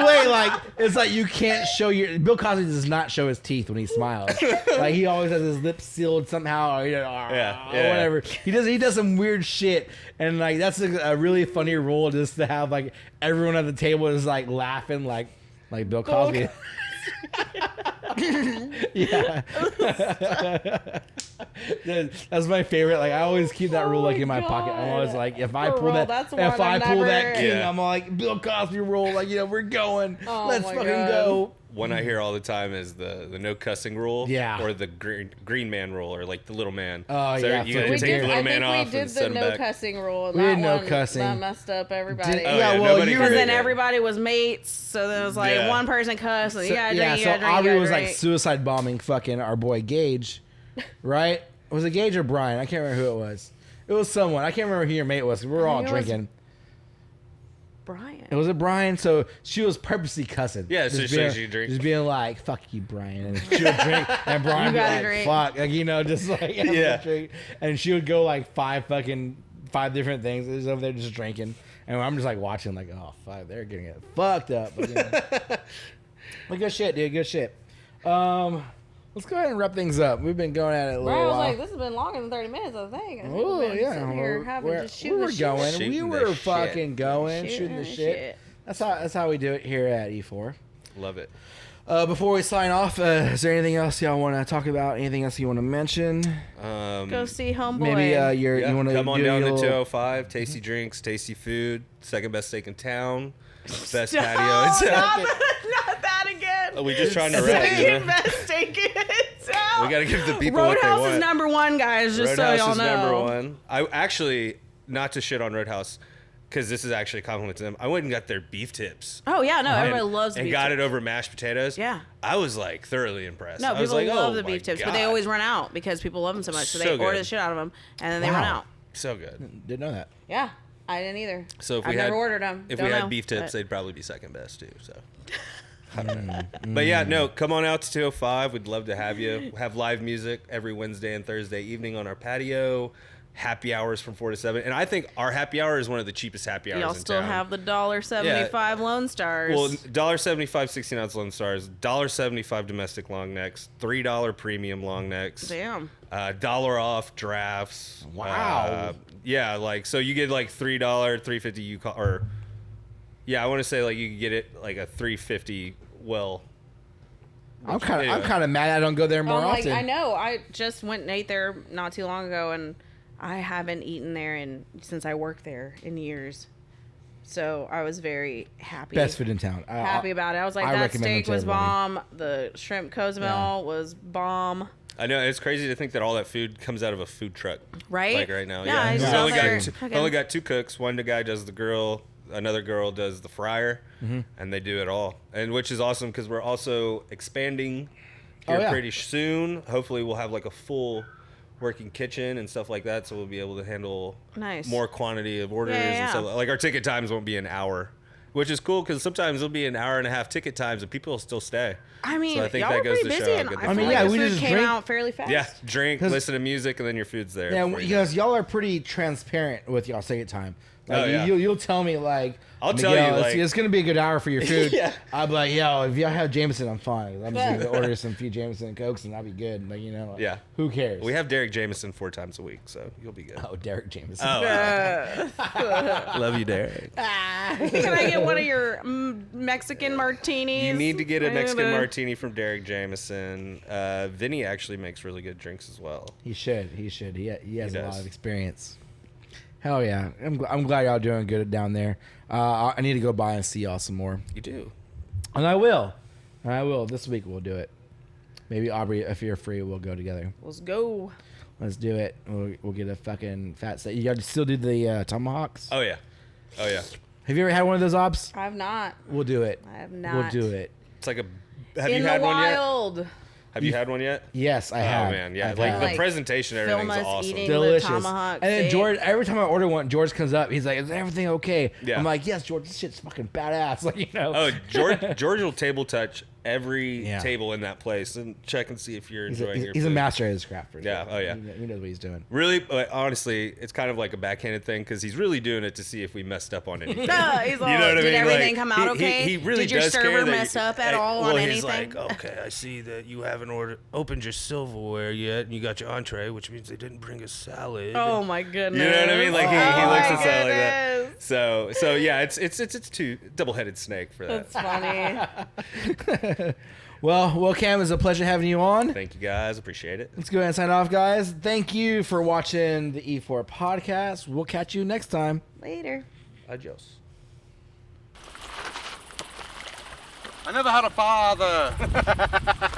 Speaker 1: way, like, it's like you can't show Bill Cosby does not show his teeth when he smiles. Like, he always has his lips sealed somehow, or whatever. He does some weird shit, and like, that's a really funny rule, just to have like everyone at the table is like laughing like Bill Cosby. Yeah. That's my favorite. Like, I always keep that rule like in my pocket. I'm always like, if I pull that king,
Speaker 3: Yeah.
Speaker 1: I'm like, Bill Cosby rule. Like, we're going.
Speaker 2: Oh
Speaker 1: Let's
Speaker 2: my
Speaker 1: fucking
Speaker 2: God.
Speaker 1: go.
Speaker 3: One I hear all the time is the no cussing rule.
Speaker 1: Yeah.
Speaker 3: Or the green man rule, or like the little man.
Speaker 1: Oh,
Speaker 3: so
Speaker 1: yeah,
Speaker 3: you gotta
Speaker 1: fucking
Speaker 3: take the
Speaker 1: weird.
Speaker 3: little
Speaker 2: I
Speaker 3: man
Speaker 2: think
Speaker 3: off
Speaker 2: we did
Speaker 3: and
Speaker 2: the
Speaker 3: send him
Speaker 2: no
Speaker 3: back.
Speaker 2: cussing rule. And
Speaker 1: We did
Speaker 2: that
Speaker 1: no
Speaker 2: one,
Speaker 1: cussing.
Speaker 2: That messed up everybody.
Speaker 3: Oh,
Speaker 1: yeah,
Speaker 3: yeah,
Speaker 1: well,
Speaker 3: nobody
Speaker 1: you
Speaker 2: Because
Speaker 1: were.
Speaker 2: then everybody was mates, so there was like
Speaker 3: Yeah.
Speaker 2: one person cussed, and
Speaker 1: So,
Speaker 2: you gotta drink, you
Speaker 1: so
Speaker 2: gotta drink,
Speaker 1: Aubrey
Speaker 2: you gotta
Speaker 1: was like
Speaker 2: drink.
Speaker 1: suicide bombing fucking our boy Gage, right? Was it Gage or Brian? I can't remember who it was. It was someone. I can't remember who your mate was. We were all
Speaker 2: think it was
Speaker 1: drinking.
Speaker 2: Brian.
Speaker 1: Was it Brian? So she was purposely cussing.
Speaker 3: Yeah, so
Speaker 1: Just
Speaker 3: she
Speaker 1: being-
Speaker 3: should drink.
Speaker 1: Just being like, fuck you, Brian. And she would drink. And Brian would be
Speaker 2: gotta
Speaker 1: like,
Speaker 2: drink.
Speaker 1: fuck. Like, just like,
Speaker 3: Yeah.
Speaker 1: drink. And she would go like five different things. Just over there just drinking. And I'm just like watching, like, oh, fuck, they're getting it fucked up. But, but good shit, dude. Good shit. Let's go ahead and wrap things up. We've been going at it a little
Speaker 2: Bro, I was
Speaker 1: while.
Speaker 2: like, this has been longer than 30 minutes, I think.
Speaker 1: Oh, yeah.
Speaker 2: Sitting here having
Speaker 1: We're-
Speaker 2: just
Speaker 1: we
Speaker 2: shooting
Speaker 1: were
Speaker 2: the shit.
Speaker 1: going.
Speaker 3: Shooting
Speaker 1: We
Speaker 3: the
Speaker 1: were
Speaker 3: shit.
Speaker 1: fucking going, shooting the shit. That's how we do it here at E4.
Speaker 3: Love it.
Speaker 1: Before we sign off, is there anything else y'all want to talk about? Anything else you want to mention?
Speaker 2: Go see Homeboy.
Speaker 1: Maybe
Speaker 3: Yeah,
Speaker 1: you want to
Speaker 3: come on
Speaker 1: do
Speaker 3: down
Speaker 1: your
Speaker 3: to
Speaker 1: little-
Speaker 3: 205. Tasty drinks, tasty food, second best steak in town, best
Speaker 2: No,
Speaker 3: patio in town.
Speaker 2: not that again.
Speaker 3: Are we just trying to wrap
Speaker 2: Second
Speaker 3: it?
Speaker 2: best steak in town.
Speaker 3: We got to give the people what they
Speaker 2: Roadhouse
Speaker 3: want.
Speaker 2: is number one, guys, just so
Speaker 3: Roadhouse
Speaker 2: y'all
Speaker 3: is
Speaker 2: know.
Speaker 3: number one. I actually, not to shit on Roadhouse, because this is actually a compliment to them. I went and got their beef tips.
Speaker 2: Oh, yeah, no, everybody
Speaker 3: and,
Speaker 2: loves
Speaker 3: and
Speaker 2: beef
Speaker 3: got
Speaker 2: tips.
Speaker 3: it over mashed potatoes.
Speaker 2: Yeah.
Speaker 3: I was like thoroughly impressed.
Speaker 2: No,
Speaker 3: I was
Speaker 2: people
Speaker 3: like,
Speaker 2: love
Speaker 3: oh
Speaker 2: the
Speaker 3: my
Speaker 2: beef tips, but they
Speaker 3: God.
Speaker 2: always run out because people love them so much. So,
Speaker 3: So
Speaker 2: they order
Speaker 3: good.
Speaker 2: the shit out of them, and then they run
Speaker 1: Wow.
Speaker 2: out.
Speaker 3: So good.
Speaker 1: Didn't know that.
Speaker 2: Yeah, I didn't either.
Speaker 3: So if
Speaker 2: I've
Speaker 3: we
Speaker 2: never
Speaker 3: had,
Speaker 2: ordered them.
Speaker 3: If
Speaker 2: Don't
Speaker 3: we
Speaker 2: know,
Speaker 3: had beef tips,
Speaker 2: but-
Speaker 3: they'd probably be second best too. So. I don't know. But yeah, no, come on out to 205. We'd love to have you. Have live music every Wednesday and Thursday evening on our patio. Happy hours from 4 to 7. And I think our happy hour is one of the cheapest happy hours
Speaker 2: Y'all
Speaker 3: in
Speaker 2: still
Speaker 3: town.
Speaker 2: have the $1.75 Lone Stars.
Speaker 3: Well, $1.75 16-ounce Lone Stars, $1.75 domestic long necks, $3 premium long necks,
Speaker 2: Damn.
Speaker 3: $1 off drafts.
Speaker 1: Wow.
Speaker 3: Yeah, like so you get like $3, $3.50 you call or yeah, I want to say like you could get it like a $3.50. Well,
Speaker 1: I'm kind
Speaker 3: Anyway.
Speaker 1: of mad I don't go there more
Speaker 2: Like,
Speaker 1: often.
Speaker 2: I know. I just went and ate there not too long ago, and I haven't eaten there since I worked there in years. So I was very happy.
Speaker 1: Best food in town.
Speaker 2: Happy about it. I was like,
Speaker 1: I
Speaker 2: that
Speaker 1: recommend
Speaker 2: steak
Speaker 1: them to
Speaker 2: was
Speaker 1: everybody.
Speaker 2: bomb. The shrimp cozumel was bomb.
Speaker 3: I know it's crazy to think that all that food comes out of a food truck,
Speaker 2: Right?
Speaker 3: Like right now,
Speaker 2: Yeah, I
Speaker 3: We
Speaker 2: saw
Speaker 3: only
Speaker 2: their
Speaker 3: got
Speaker 2: cooking.
Speaker 3: only got 2 cooks. One guy does the grill, another girl does the fryer,
Speaker 1: Mm-hmm.
Speaker 3: and they do it all. And which is awesome because we're also expanding here
Speaker 1: Oh, yeah.
Speaker 3: pretty soon. Hopefully, we'll have like a full working kitchen and stuff like that, so we'll be able to handle
Speaker 2: Nice.
Speaker 3: more quantity of orders
Speaker 2: Yeah.
Speaker 3: and stuff. Like our ticket times won't be an hour. Which is cool because sometimes it'll be an hour and a half ticket times and people will still stay.
Speaker 2: I mean,
Speaker 3: So I think
Speaker 2: y'all
Speaker 3: that
Speaker 2: were
Speaker 3: goes
Speaker 2: pretty
Speaker 3: to show
Speaker 2: busy,
Speaker 3: how
Speaker 2: and
Speaker 3: good
Speaker 2: I
Speaker 3: the
Speaker 2: feel
Speaker 3: food
Speaker 2: like
Speaker 1: yeah,
Speaker 2: the
Speaker 1: we
Speaker 2: food
Speaker 1: just
Speaker 2: came
Speaker 1: drink-
Speaker 2: out fairly fast.
Speaker 3: Yeah, drink,
Speaker 1: 'Cause-
Speaker 3: listen to music, and then your food's there.
Speaker 1: Yeah,
Speaker 3: before you
Speaker 1: because
Speaker 3: know
Speaker 1: y'all are pretty transparent with y'all's ticket time. Like,
Speaker 3: Oh, yeah.
Speaker 1: you'll tell me, like,
Speaker 3: I'll tell
Speaker 1: Miguel,
Speaker 3: you,
Speaker 1: it's,
Speaker 3: like-
Speaker 1: it's going to be a good hour for your food.
Speaker 3: Yeah.
Speaker 1: I'll be like, yo, if y'all have Jameson, I'm fine. I'm just going to order some few Jameson and Cokes, and I'll be good. Like, you know,
Speaker 3: Yeah.
Speaker 1: who cares?
Speaker 3: We have Derek Jameson 4 times a week, so you'll be good.
Speaker 1: Oh, Derek Jameson.
Speaker 3: Love you, Derek.
Speaker 2: Can I get one of your Mexican martinis?
Speaker 3: You need to get a
Speaker 2: I
Speaker 3: Mexican
Speaker 2: gotta-
Speaker 3: martini from Derek Jameson. Vinny actually makes really good drinks as well.
Speaker 1: He should. He should. He has a lot
Speaker 3: does.
Speaker 1: of experience. Hell yeah. I'm glad y'all doing good down there. I need to go by and see y'all some more.
Speaker 3: You do.
Speaker 1: And I will. This week we'll do it. Maybe Aubrey, if you're free, we'll go together.
Speaker 2: Let's go.
Speaker 1: Let's do it. We'll get a fucking fat steak. You guys still do the tomahawks?
Speaker 3: Oh, yeah. Oh, yeah.
Speaker 1: Have you ever had one of those, Ops?
Speaker 2: I have not.
Speaker 1: We'll do it.
Speaker 2: I have not.
Speaker 1: We'll do it.
Speaker 3: It's like a... Have
Speaker 2: In
Speaker 3: you
Speaker 2: the
Speaker 3: had one yet?
Speaker 2: wild.
Speaker 3: Have you had one yet?
Speaker 1: Yes, I have.
Speaker 3: Oh, man. Yeah.
Speaker 1: I've
Speaker 3: Like,
Speaker 1: had.
Speaker 3: the
Speaker 2: Like,
Speaker 3: presentation, and
Speaker 2: film
Speaker 3: everything's
Speaker 2: us
Speaker 3: awesome.
Speaker 2: eating.
Speaker 1: Delicious.
Speaker 2: tomahawk
Speaker 1: And then
Speaker 2: steak.
Speaker 1: George, every time I order one, George comes up. He's like, "Is everything okay?"
Speaker 3: Yeah.
Speaker 1: I'm like, "Yes, George. This shit's fucking badass." Like, you know.
Speaker 3: Oh, George will table touch every
Speaker 1: Yeah.
Speaker 3: table in that place and check and see if you're enjoying your
Speaker 1: He's a
Speaker 3: food.
Speaker 1: master at his craft. For
Speaker 3: Yeah,
Speaker 1: sure.
Speaker 3: oh, yeah.
Speaker 1: He knows what he's doing.
Speaker 3: Really, honestly, it's kind of like a backhanded thing because he's really doing it to see if we messed up on anything.
Speaker 2: He's all,
Speaker 3: You know what I mean?
Speaker 2: did everything
Speaker 3: Like,
Speaker 2: come out okay?
Speaker 3: He really
Speaker 2: did your
Speaker 3: does care
Speaker 2: server
Speaker 3: that
Speaker 2: mess up at all
Speaker 3: well,
Speaker 2: on
Speaker 3: he's
Speaker 2: anything?
Speaker 3: like, okay, I see that you haven't opened your silverware yet, and you got your entree, which means they didn't bring a salad.
Speaker 2: Oh my goodness.
Speaker 3: You know what I mean? Like he
Speaker 2: Oh
Speaker 3: looks
Speaker 2: my
Speaker 3: at something like that.
Speaker 2: goodness.
Speaker 3: So yeah, it's two double-headed snake for that.
Speaker 2: That's funny.
Speaker 1: Well, Cam, it's a pleasure having you on.
Speaker 3: Thank you guys, appreciate it.
Speaker 1: Let's go ahead and sign off, guys. Thank you for watching the E4 podcast. We'll catch you next time.
Speaker 2: Later.
Speaker 3: Adios.
Speaker 4: I never had a father.